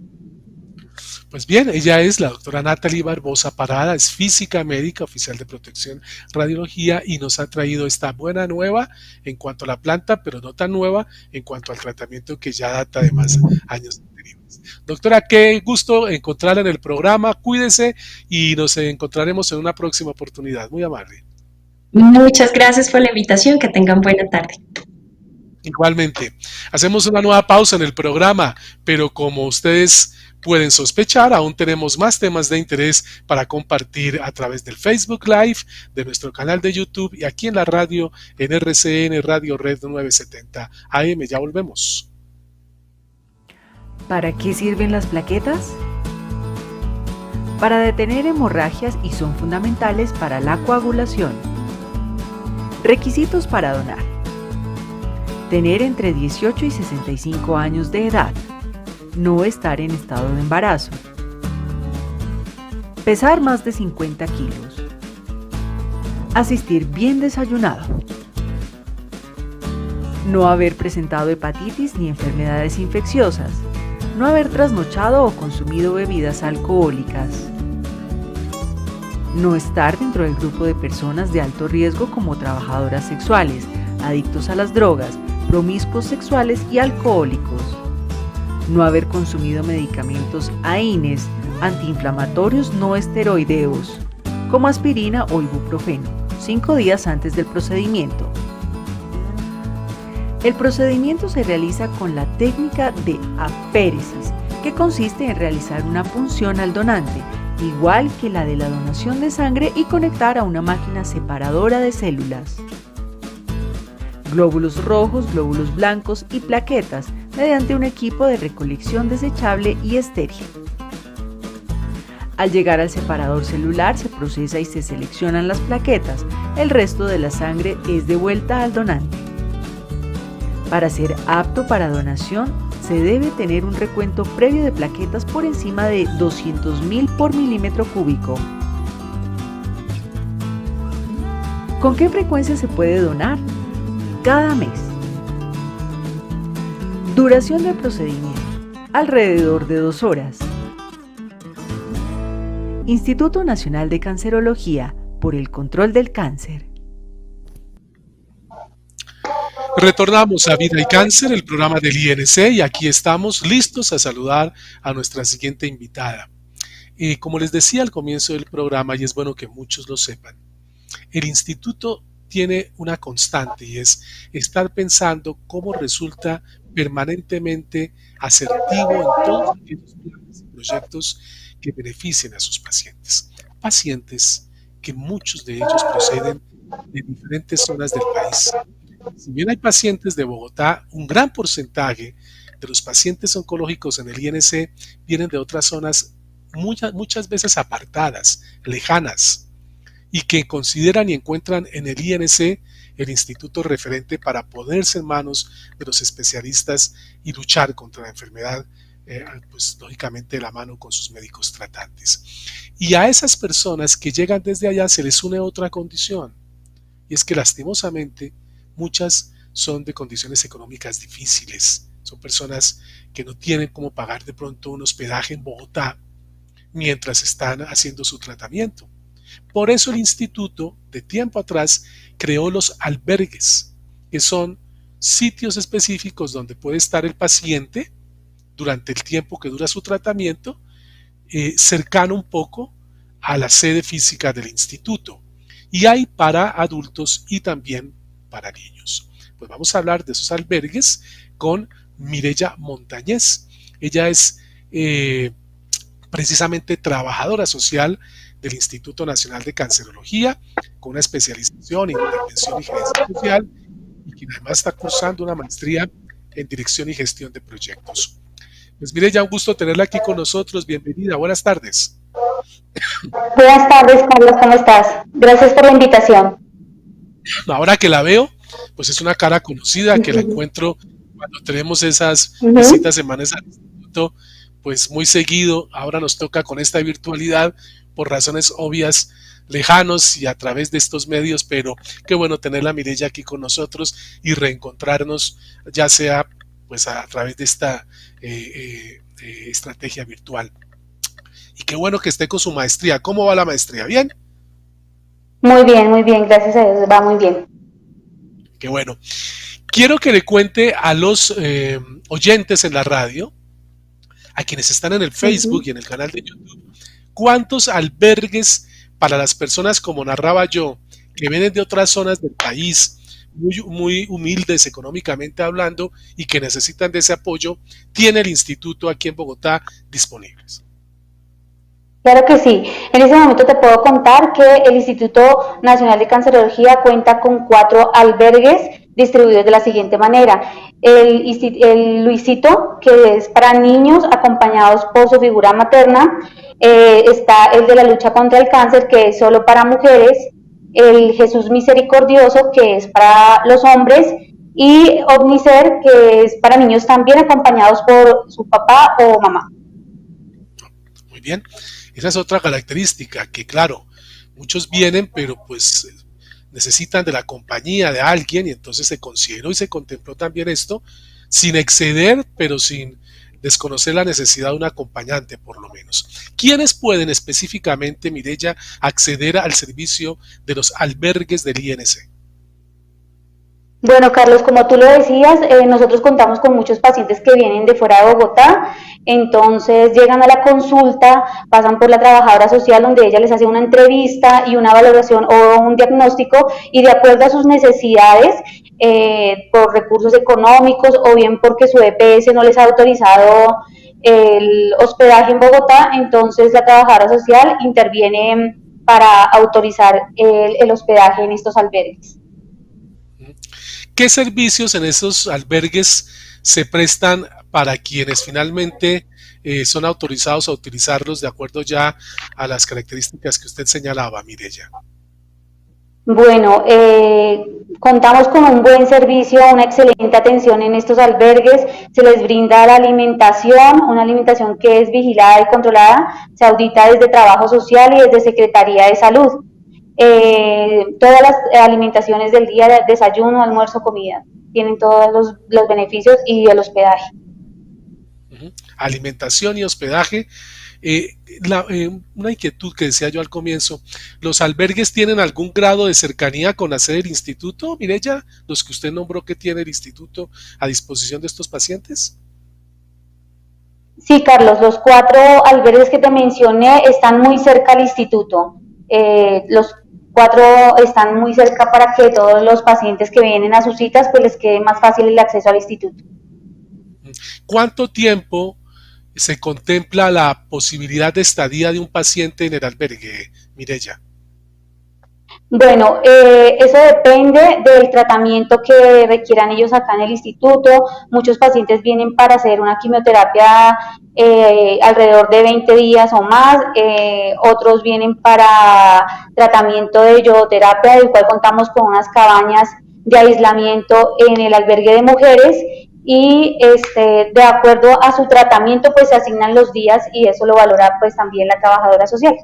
Pues bien, ella es la doctora Natalie Barbosa Parada, es física médica, oficial de protección radiología, y nos ha traído esta buena nueva en cuanto a la planta, pero no tan nueva en cuanto al tratamiento que ya data de más años anteriores. Doctora, qué gusto encontrarla en el programa, cuídese y nos encontraremos en una próxima oportunidad. Muy amable. Muchas gracias por la invitación, que tengan buena tarde. Igualmente, hacemos una nueva pausa en el programa, pero como ustedes pueden sospechar, aún tenemos más temas de interés para compartir a través del Facebook Live, de nuestro canal de YouTube y aquí en la radio en RCN Radio Red 970 AM. Ya volvemos. ¿Para qué sirven las plaquetas? Para detener hemorragias y son fundamentales para la coagulación. Requisitos para donar: tener entre 18 y 65 años de edad, no estar en estado de embarazo, pesar más de 50 kilos, asistir bien desayunado, no haber presentado hepatitis ni enfermedades infecciosas, no haber trasnochado o consumido bebidas alcohólicas, no estar dentro del grupo de personas de alto riesgo como trabajadoras sexuales, adictos a las drogas, promiscuos sexuales y alcohólicos, no haber consumido medicamentos AINES, antiinflamatorios no esteroideos, como aspirina o ibuprofeno, 5 días antes del procedimiento. El procedimiento se realiza con la técnica de aféresis, que consiste en realizar una punción al donante, igual que la de la donación de sangre, y conectar a una máquina separadora de células. Glóbulos rojos, glóbulos blancos y plaquetas mediante un equipo de recolección desechable y estéril. Al llegar al separador celular se procesa y se seleccionan las plaquetas. El resto de la sangre es devuelta al donante. Para ser apto para donación, se debe tener un recuento previo de plaquetas por encima de 200.000 por milímetro cúbico. ¿Con qué frecuencia se puede donar? Cada mes. Duración del procedimiento: alrededor de 2 horas. Instituto Nacional de Cancerología, por el control del cáncer. Retornamos a Vida y Cáncer, el programa del INC, y aquí estamos listos a saludar a nuestra siguiente invitada. Como les decía al comienzo del programa, y es bueno que muchos lo sepan, el instituto tiene una constante, y es estar pensando cómo resulta permanentemente asertivo en todos aquellos planes y proyectos que beneficien a sus pacientes. Pacientes que muchos de ellos proceden de diferentes zonas del país. Si bien hay pacientes de Bogotá, un gran porcentaje de los pacientes oncológicos en el INC vienen de otras zonas muchas veces apartadas, lejanas, y que consideran y encuentran en el INC el instituto referente para ponerse en manos de los especialistas y luchar contra la enfermedad, pues lógicamente de la mano con sus médicos tratantes. Y a esas personas que llegan desde allá se les une otra condición, y es que lastimosamente muchas son de condiciones económicas difíciles. Son personas que no tienen cómo pagar de pronto un hospedaje en Bogotá mientras están haciendo su tratamiento. Por eso el instituto, de tiempo atrás, creó los albergues, que son sitios específicos donde puede estar el paciente durante el tiempo que dura su tratamiento, cercano un poco a la sede física del instituto. Y hay para adultos y también para niños. Pues vamos a hablar de esos albergues con Mireya Montañez. Ella es precisamente trabajadora social del Instituto Nacional de Cancerología, con una especialización en intervención y gerencia social, y quien además está cursando una maestría en dirección y gestión de proyectos. Pues Mireya, un gusto tenerla aquí con nosotros. Bienvenida, buenas tardes. Buenas tardes, Carlos, ¿cómo estás? Gracias por la invitación. Ahora que la veo, pues es una cara conocida, que la encuentro cuando tenemos esas visitas semanales al instituto, pues muy seguido. Ahora nos toca con esta virtualidad por razones obvias, lejanos y a través de estos medios, pero qué bueno tenerla a Mireya aquí con nosotros y reencontrarnos, ya sea pues a través de esta estrategia virtual. Y qué bueno que esté con su maestría. ¿Cómo va la maestría? ¿Bien? Muy bien, gracias a Dios, va muy bien. Qué bueno. Quiero que le cuente a los oyentes en la radio, a quienes están en el Facebook y en el canal de YouTube, cuántos albergues para las personas, como narraba yo, que vienen de otras zonas del país, muy humildes económicamente hablando y que necesitan de ese apoyo, tiene el instituto aquí en Bogotá disponibles. Claro que sí. En este momento te puedo contar que el Instituto Nacional de Cancerología cuenta con 4 albergues distribuidos de la siguiente manera. El Luisito, que es para niños acompañados por su figura materna. Está el de la lucha contra el cáncer, que es solo para mujeres. El Jesús Misericordioso, que es para los hombres. Y Omnicer, que es para niños también acompañados por su papá o mamá. Muy bien. Esa es otra característica, que claro, muchos vienen, pero pues necesitan de la compañía de alguien, y entonces se consideró y se contempló también esto, sin exceder, pero sin desconocer la necesidad de un acompañante, por lo menos. ¿Quiénes pueden específicamente, Mireya, acceder al servicio de los albergues del INC? Bueno, Carlos, como tú lo decías, nosotros contamos con muchos pacientes que vienen de fuera de Bogotá, entonces llegan a la consulta, pasan por la trabajadora social donde ella les hace una entrevista y una valoración o un diagnóstico y de acuerdo a sus necesidades, por recursos económicos o bien porque su EPS no les ha autorizado el hospedaje en Bogotá, entonces la trabajadora social interviene para autorizar el hospedaje en estos albergues. ¿Qué servicios en esos albergues se prestan para quienes finalmente son autorizados a utilizarlos de acuerdo ya a las características que usted señalaba, Mireya? Bueno, contamos con un buen servicio, una excelente atención en estos albergues, se les brinda la alimentación, una alimentación que es vigilada y controlada, se audita desde Trabajo Social y desde Secretaría de Salud. Todas las alimentaciones del día, desayuno, almuerzo, comida, tienen todos los beneficios y el hospedaje. Alimentación y hospedaje. Una inquietud que decía yo al comienzo, ¿los albergues tienen algún grado de cercanía con la sede del instituto, Mireya? Los que usted nombró que tiene el instituto a disposición de estos pacientes. Sí, Carlos, los 4 albergues que te mencioné están muy cerca al instituto. Los 4 están muy cerca para que todos los pacientes que vienen a sus citas pues les quede más fácil el acceso al instituto. ¿Cuánto tiempo se contempla la posibilidad de estadía de un paciente en el albergue, Mireya? Bueno, eso depende del tratamiento que requieran ellos acá en el instituto. Muchos pacientes vienen para hacer una quimioterapia alrededor de 20 días o más, otros vienen para tratamiento de yodoterapia, del cual contamos con unas cabañas de aislamiento en el albergue de mujeres y de acuerdo a su tratamiento pues se asignan los días y eso lo valora pues también la trabajadora social.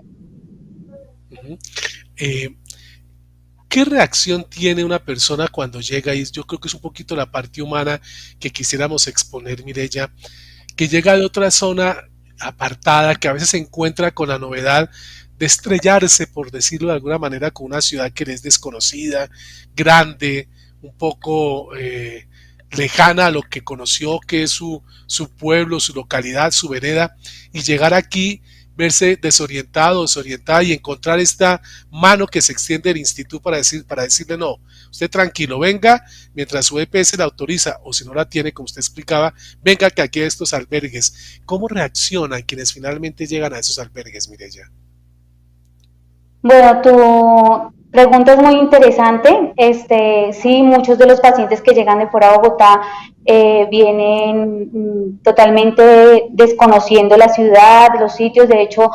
¿Qué reacción tiene una persona cuando llega? Y yo creo que es un poquito la parte humana que quisiéramos exponer, Mireya, que llega de otra zona apartada, que a veces se encuentra con la novedad de estrellarse, por decirlo de alguna manera, con una ciudad que le es desconocida, grande, un poco lejana a lo que conoció, que es su pueblo, su localidad, su vereda, y llegar aquí, verse desorientado, desorientada y encontrar esta mano que se extiende del instituto para decirle no, usted tranquilo, venga, mientras su EPS la autoriza, o si no la tiene, como usted explicaba, venga que aquí hay estos albergues. ¿Cómo reaccionan quienes finalmente llegan a esos albergues, Mireya? Bueno, tu pregunta es muy interesante. Sí, muchos de los pacientes que llegan de fuera de Bogotá vienen totalmente desconociendo la ciudad, los sitios. De hecho,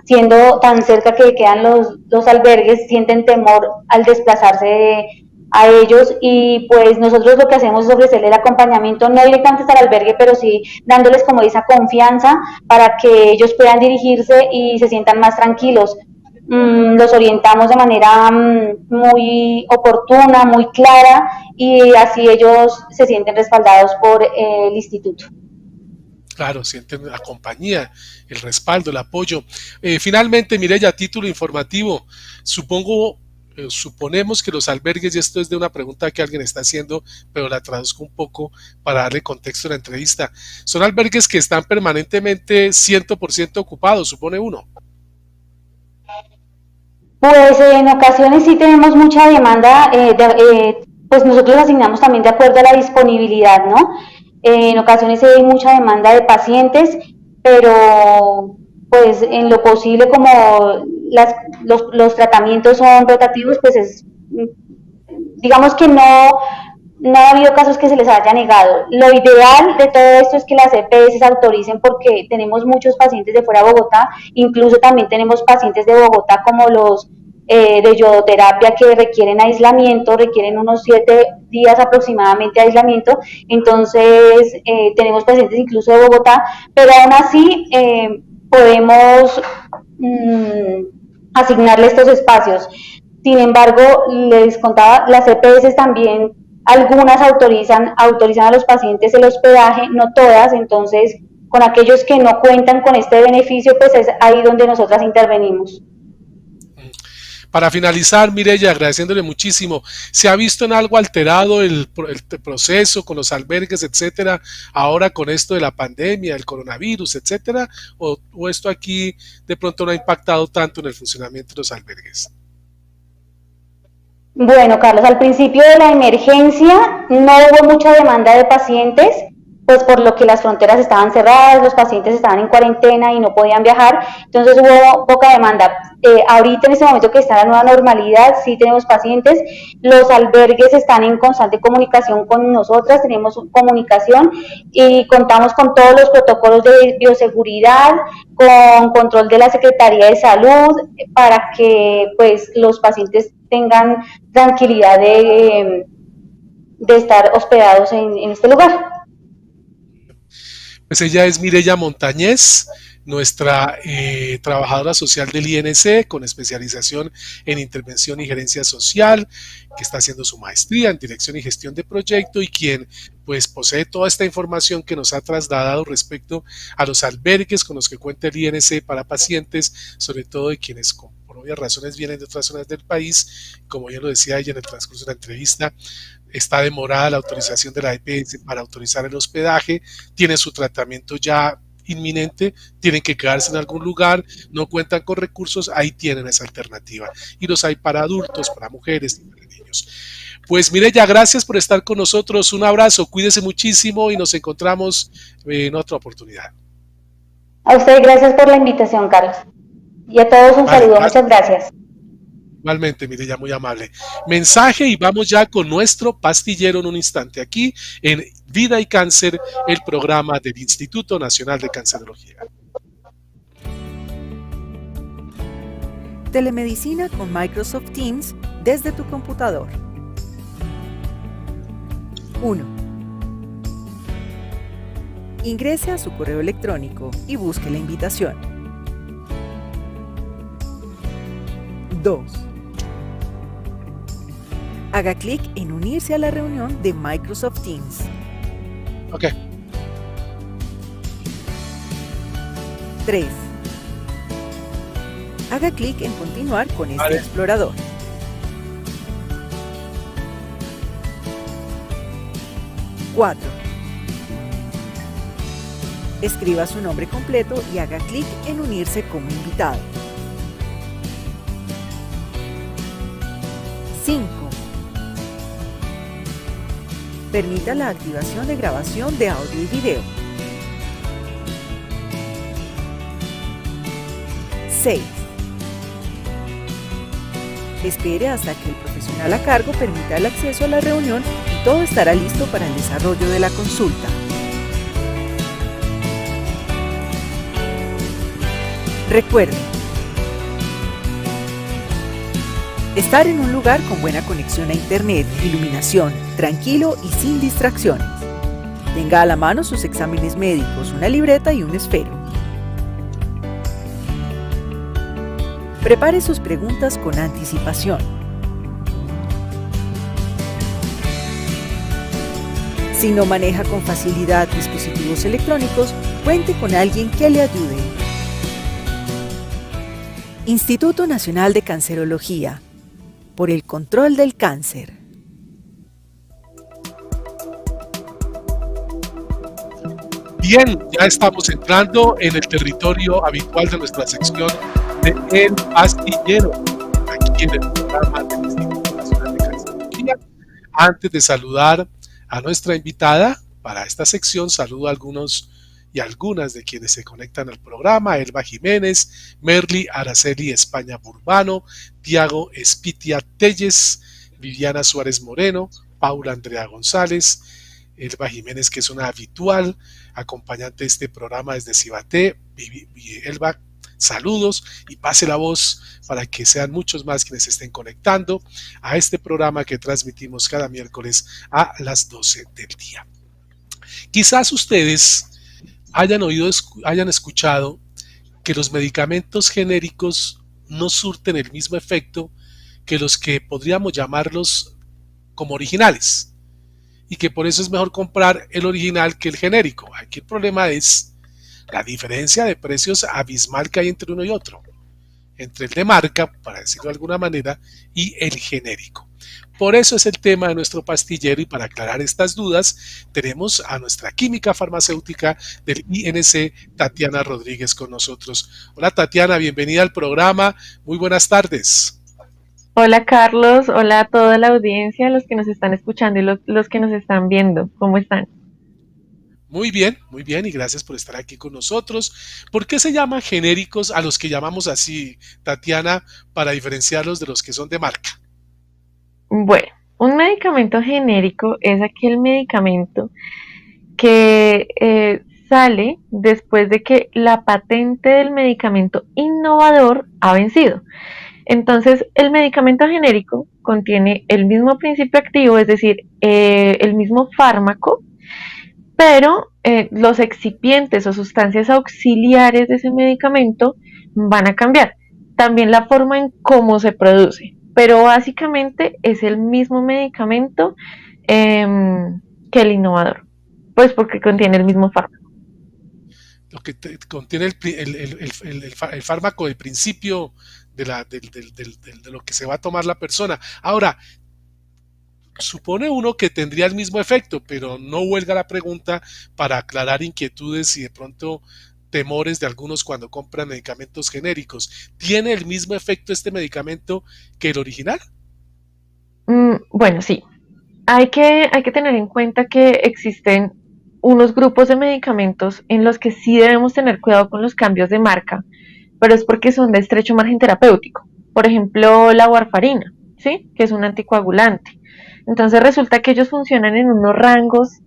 siendo tan cerca que quedan los albergues, sienten temor al desplazarse a ellos y pues nosotros lo que hacemos es ofrecerles el acompañamiento, no directamente hasta el albergue, pero sí dándoles como esa confianza para que ellos puedan dirigirse y se sientan más tranquilos. Los orientamos de manera muy oportuna, muy clara y así ellos se sienten respaldados por el instituto. Claro, sienten la compañía, el respaldo, el apoyo. Finalmente, Mireya, a título informativo, suponemos que los albergues, y esto es de una pregunta que alguien está haciendo, pero la traduzco un poco para darle contexto a la entrevista, son albergues que están permanentemente 100% ocupados, supone uno. Pues en ocasiones sí tenemos mucha demanda, pues nosotros asignamos también de acuerdo a la disponibilidad, ¿no? En ocasiones hay mucha demanda de pacientes, pero pues en lo posible como los tratamientos son rotativos, pues digamos que no ha habido casos que se les haya negado. Lo ideal de todo esto es que las EPS autoricen porque tenemos muchos pacientes de fuera de Bogotá, incluso también tenemos pacientes de Bogotá como los de yodoterapia que requieren aislamiento, requieren unos 7 días aproximadamente de aislamiento, entonces tenemos pacientes incluso de Bogotá, pero aún así podemos asignarle estos espacios. Sin embargo, les contaba, las EPS también algunas autorizan a los pacientes el hospedaje, no todas, entonces con aquellos que no cuentan con este beneficio, pues es ahí donde nosotras intervenimos. Para finalizar, Mireya, agradeciéndole muchísimo, ¿se ha visto en algo alterado el proceso con los albergues, etcétera, ahora con esto de la pandemia, el coronavirus, etcétera? ¿O esto aquí de pronto no ha impactado tanto en el funcionamiento de los albergues? Bueno, Carlos, al principio de la emergencia no hubo mucha demanda de pacientes, pues por lo que las fronteras estaban cerradas, los pacientes estaban en cuarentena y no podían viajar, entonces hubo poca demanda. Ahorita en este momento que está la nueva normalidad, sí tenemos pacientes, los albergues están en constante comunicación con nosotras, tenemos comunicación y contamos con todos los protocolos de bioseguridad, con control de la Secretaría de Salud, para que pues los pacientes tengan tranquilidad de estar hospedados en este lugar. Pues ella es Mireya Montañez, nuestra trabajadora social del INC con especialización en intervención y gerencia social, que está haciendo su maestría en dirección y gestión de proyecto y quien pues posee toda esta información que nos ha trasladado respecto a los albergues con los que cuenta el INC para pacientes, sobre todo de quienes por obvias razones vienen de otras zonas del país. Como ya lo decía ella en el transcurso de la entrevista, está demorada la autorización de la EPS para autorizar el hospedaje, tiene su tratamiento ya inminente, tienen que quedarse en algún lugar, no cuentan con recursos, ahí tienen esa alternativa. Y los hay para adultos, para mujeres y para niños. Pues Mireya, gracias por estar con nosotros, un abrazo, cuídese muchísimo y nos encontramos en otra oportunidad. A usted gracias por la invitación, Carlos. Y a todos un saludo, muchas gracias. Igualmente, Mireya, muy amable. Mensaje y vamos ya con nuestro pastillero en un instante aquí en Vida y Cáncer, el programa del Instituto Nacional de Cancerología. Telemedicina con Microsoft Teams desde tu computador. 1. Ingrese a su correo electrónico y busque la invitación. 2. Haga clic en unirse a la reunión de Microsoft Teams. Ok. 3. Haga clic en continuar con este explorador. 4. Escriba su nombre completo y haga clic en unirse como invitado. 5. Permita la activación de grabación de audio y video. 6. Espere hasta que el profesional a cargo permita el acceso a la reunión y todo estará listo para el desarrollo de la consulta. Recuerde, estar en un lugar con buena conexión a internet, iluminación, tranquilo y sin distracciones. Tenga a la mano sus exámenes médicos, una libreta y un esfero. Prepare sus preguntas con anticipación. Si no maneja con facilidad dispositivos electrónicos, cuente con alguien que le ayude. Instituto Nacional de Cancerología. Por el control del cáncer. Bien, ya estamos entrando en el territorio habitual de nuestra sección de El Pastillero, aquí en el programa del Instituto Nacional de Cancerología. Antes de saludar a nuestra invitada para esta sección, saludo a algunos y algunas de quienes se conectan al programa: Elba Jiménez, Merly Araceli España Burbano, Tiago Espitia Telles, Viviana Suárez Moreno, Paula Andrea González, Elba Jiménez, que es una habitual acompañante de este programa desde Cibaté. Elba, saludos y pase la voz para que sean muchos más quienes se estén conectando a este programa que transmitimos cada miércoles a las 12 del día. Quizás ustedes hayan escuchado que los medicamentos genéricos no surten el mismo efecto que los que podríamos llamarlos como originales, y que por eso es mejor comprar el original que el genérico. Aquí el problema es la diferencia de precios abismal que hay entre uno y otro. entre el de marca, para decirlo de alguna manera, y el genérico. Por eso es el tema de nuestro pastillero, y para aclarar estas dudas tenemos a nuestra química farmacéutica del INC, Tatiana Rodríguez, con nosotros. Hola Tatiana, bienvenida al programa, muy buenas tardes. Hola Carlos, hola a toda la audiencia, los que nos están escuchando y los que nos están viendo, ¿cómo están? Muy bien, y gracias por estar aquí con nosotros. ¿Por qué se llaman genéricos a los que llamamos así, Tatiana, para diferenciarlos de los que son de marca? Bueno, un medicamento genérico es aquel medicamento que sale después de que la patente del medicamento innovador ha vencido. Entonces, el medicamento genérico contiene el mismo principio activo, es decir, el mismo fármaco, pero los excipientes o sustancias auxiliares de ese medicamento van a cambiar. También la forma en cómo se produce, pero básicamente es el mismo medicamento que el innovador, pues porque contiene el mismo fármaco. Lo que contiene el fármaco, el principio de lo que se va a tomar la persona. Ahora, supone uno que tendría el mismo efecto, pero no huelga la pregunta para aclarar inquietudes y de pronto temores de algunos cuando compran medicamentos genéricos. ¿Tiene el mismo efecto este medicamento que el original? Bueno, sí. Hay que tener en cuenta que existen unos grupos de medicamentos en los que sí debemos tener cuidado con los cambios de marca, pero es porque son de estrecho margen terapéutico. Por ejemplo, la warfarina, ¿sí? Que es un anticoagulante. Entonces resulta que ellos funcionan en unos rangos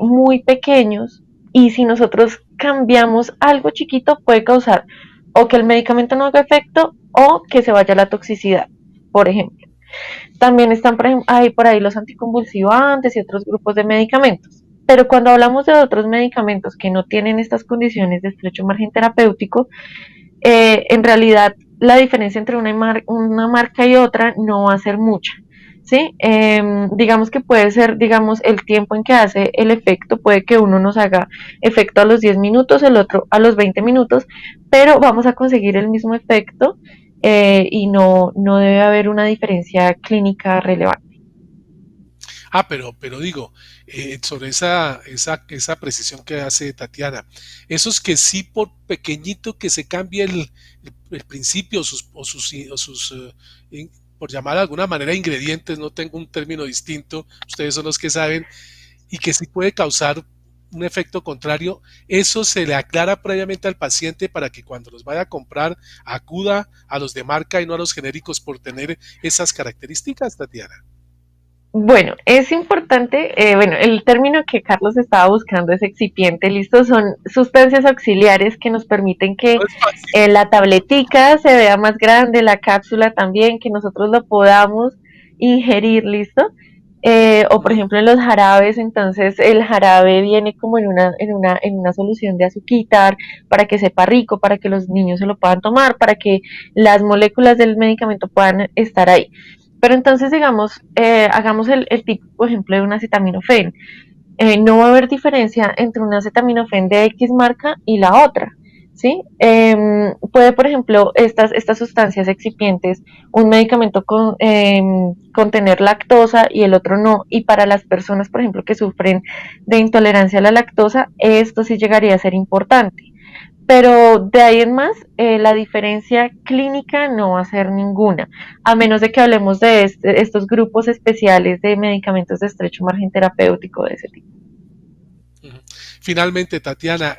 muy pequeños, y si nosotros cambiamos algo chiquito puede causar o que el medicamento no haga efecto o que se vaya la toxicidad, por ejemplo. También están por ahí los anticonvulsivantes y otros grupos de medicamentos. Pero cuando hablamos de otros medicamentos que no tienen estas condiciones de estrecho margen terapéutico, en realidad la diferencia entre una marca y otra no va a ser mucha. ¿Sí? Digamos que puede ser, digamos, el tiempo en que hace el efecto, puede que uno nos haga efecto a los 10 minutos, el otro a los 20 minutos, pero vamos a conseguir el mismo efecto y no debe haber una diferencia clínica relevante. Pero digo, sobre esa precisión que hace Tatiana, esos que sí por pequeñito que se cambie el principio o sus por llamar de alguna manera ingredientes, no tengo un término distinto, ustedes son los que saben, y que sí puede causar un efecto contrario, eso se le aclara previamente al paciente para que cuando los vaya a comprar acuda a los de marca y no a los genéricos por tener esas características, Tatiana. Bueno, es importante, el término que Carlos estaba buscando es excipiente, listo, son sustancias auxiliares que nos permiten que la tabletica se vea más grande, la cápsula también, que nosotros lo podamos ingerir, listo, o por ejemplo en los jarabes, entonces el jarabe viene como en una solución de azuquitar para que sepa rico, para que los niños se lo puedan tomar, para que las moléculas del medicamento puedan estar ahí. Pero entonces, digamos, hagamos el tipo, por ejemplo, de un acetaminofén. No va a haber diferencia entre un acetaminofén de X marca y la otra, ¿sí? Puede, por ejemplo, estas sustancias excipientes, un medicamento contener lactosa y el otro no. Y para las personas, por ejemplo, que sufren de intolerancia a la lactosa, esto sí llegaría a ser importante. Pero de ahí en más, la diferencia clínica no va a ser ninguna, a menos de que hablemos de estos grupos especiales de medicamentos de estrecho margen terapéutico de ese tipo. Finalmente, Tatiana,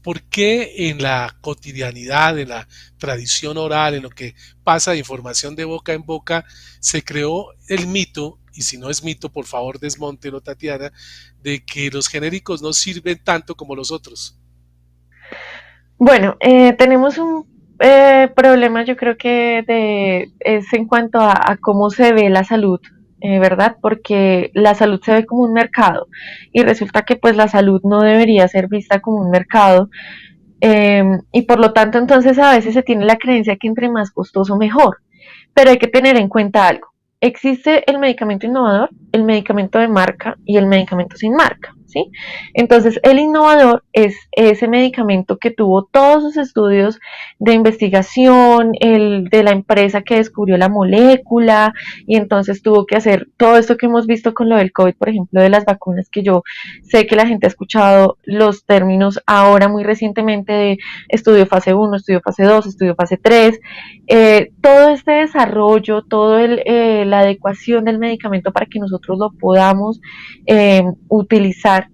¿por qué en la cotidianidad, en la tradición oral, en lo que pasa de información de boca en boca, se creó el mito, y si no es mito, por favor desmóntelo, Tatiana, de que los genéricos no sirven tanto como los otros? Bueno, tenemos un problema, yo creo que es en cuanto a cómo se ve la salud, ¿verdad? Porque la salud se ve como un mercado y resulta que pues la salud no debería ser vista como un mercado, y por lo tanto entonces a veces se tiene la creencia que entre más costoso mejor, pero hay que tener en cuenta algo. Existe el medicamento innovador, el medicamento de marca y el medicamento sin marca. ¿sí? Entonces, el innovador es ese medicamento que tuvo todos sus estudios de investigación, el de la empresa que descubrió la molécula, y entonces tuvo que hacer todo esto que hemos visto con lo del COVID, por ejemplo, de las vacunas, que yo sé que la gente ha escuchado los términos ahora muy recientemente de estudio fase 1, estudio fase 2, estudio fase 3, todo este desarrollo, toda la adecuación del medicamento para que nosotros lo podamos utilizar,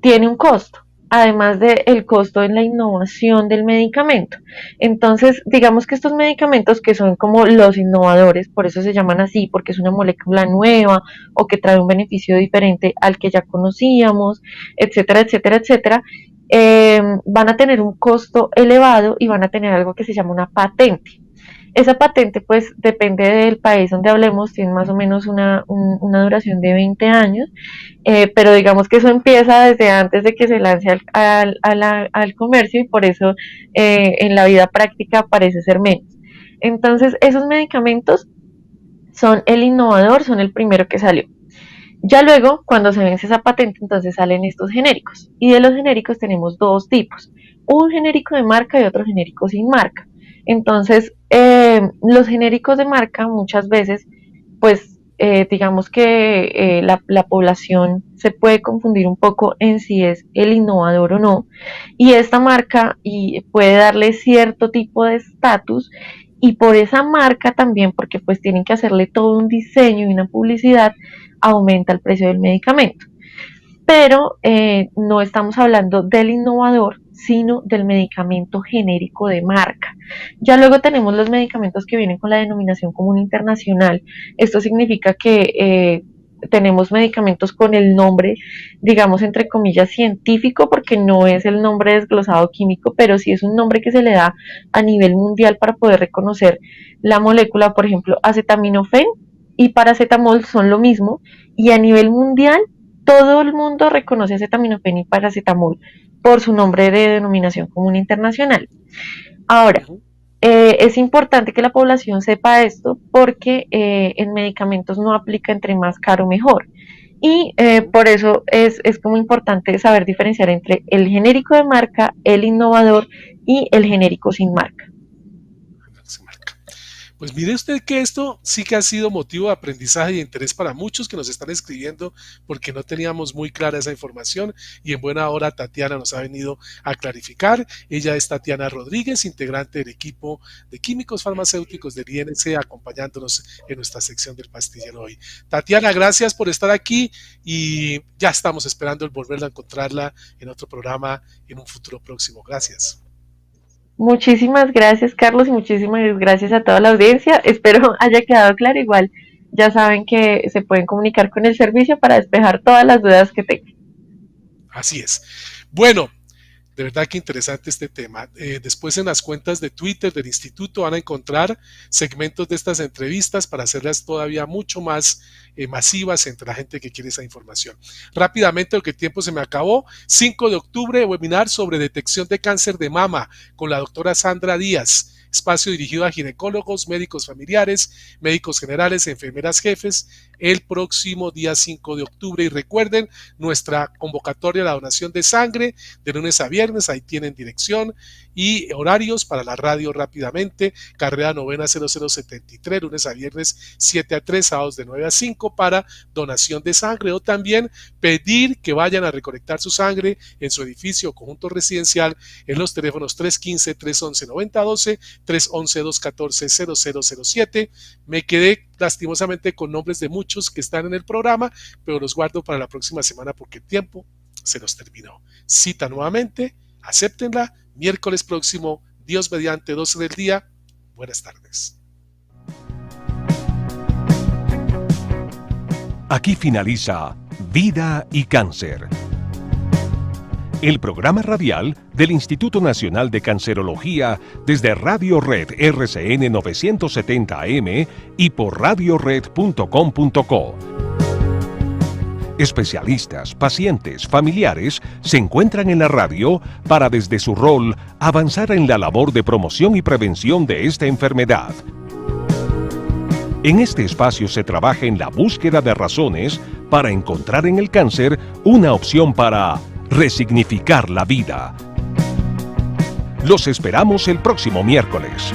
tiene un costo, además del costo en la innovación del medicamento. Entonces, digamos que estos medicamentos que son como los innovadores, por eso se llaman así, porque es una molécula nueva o que trae un beneficio diferente al que ya conocíamos, etcétera, etcétera, etcétera, van a tener un costo elevado y van a tener algo que se llama una patente. Esa patente, pues, depende del país donde hablemos, tiene más o menos una duración de 20 años, pero digamos que eso empieza desde antes de que se lance al comercio, y por eso en la vida práctica parece ser menos. Entonces, esos medicamentos son el innovador, son el primero que salió. Ya luego, cuando se vence esa patente, entonces salen estos genéricos, y de los genéricos tenemos dos tipos, un genérico de marca y otro genérico sin marca. Entonces, los genéricos de marca muchas veces, pues, digamos que la población se puede confundir un poco en si es el innovador o no, y esta marca puede darle cierto tipo de estatus, y por esa marca también, porque pues tienen que hacerle todo un diseño y una publicidad, aumenta el precio del medicamento. Pero no estamos hablando del innovador, sino del medicamento genérico de marca. Ya luego tenemos los medicamentos que vienen con la denominación común internacional. Esto significa que tenemos medicamentos con el nombre, digamos, entre comillas, científico, porque no es el nombre desglosado químico, pero sí es un nombre que se le da a nivel mundial para poder reconocer la molécula. Por ejemplo, acetaminofén y paracetamol son lo mismo, y a nivel mundial todo el mundo reconoce acetaminofén y paracetamol por su nombre de denominación común internacional. Ahora, es importante que la población sepa esto, porque en medicamentos no aplica entre más caro mejor, y por eso es como importante saber diferenciar entre el genérico de marca, el innovador y el genérico sin marca. Pues mire usted que esto sí que ha sido motivo de aprendizaje y de interés para muchos que nos están escribiendo, porque no teníamos muy clara esa información, y en buena hora Tatiana nos ha venido a clarificar. Ella es Tatiana Rodríguez, integrante del equipo de químicos farmacéuticos del INC, acompañándonos en nuestra sección del pastillero hoy. Tatiana, gracias por estar aquí, y ya estamos esperando el volverla a encontrarla en otro programa en un futuro próximo. Gracias. Muchísimas gracias, Carlos, y muchísimas gracias a toda la audiencia. Espero haya quedado claro. Igual ya saben que se pueden comunicar con el servicio para despejar todas las dudas que tengan. Así es. Bueno, de verdad que interesante este tema. Después en las cuentas de Twitter del Instituto van a encontrar segmentos de estas entrevistas para hacerlas todavía mucho más masivas entre la gente que quiere esa información. Rápidamente, porque el tiempo se me acabó. 5 de octubre, webinar sobre detección de cáncer de mama con la doctora Sandra Díaz. Espacio dirigido a ginecólogos, médicos familiares, médicos generales, enfermeras jefes, el próximo día 5 de octubre. Y recuerden, nuestra convocatoria a la donación de sangre de lunes a viernes, ahí tienen dirección y horarios para la radio rápidamente. Carrera Novena 0073, lunes a viernes 7 a 3, sábados de 9 a 5 para donación de sangre, o también pedir que vayan a recolectar su sangre en su edificio o conjunto residencial en los teléfonos 315-311-9012, 311-214-0007. Me quedé lastimosamente con nombres de muchos que están en el programa, pero los guardo para la próxima semana porque el tiempo se nos terminó. Cita nuevamente, acéptenla, miércoles próximo, Dios mediante, 12 del día. Buenas tardes. Aquí finaliza Vida y Cáncer, el programa radial del Instituto Nacional de Cancerología desde Radio Red RCN 970 AM y por radiored.com.co. Especialistas, pacientes, familiares se encuentran en la radio para, desde su rol, avanzar en la labor de promoción y prevención de esta enfermedad. En este espacio se trabaja en la búsqueda de razones para encontrar en el cáncer una opción para resignificar la vida. Los esperamos el próximo miércoles.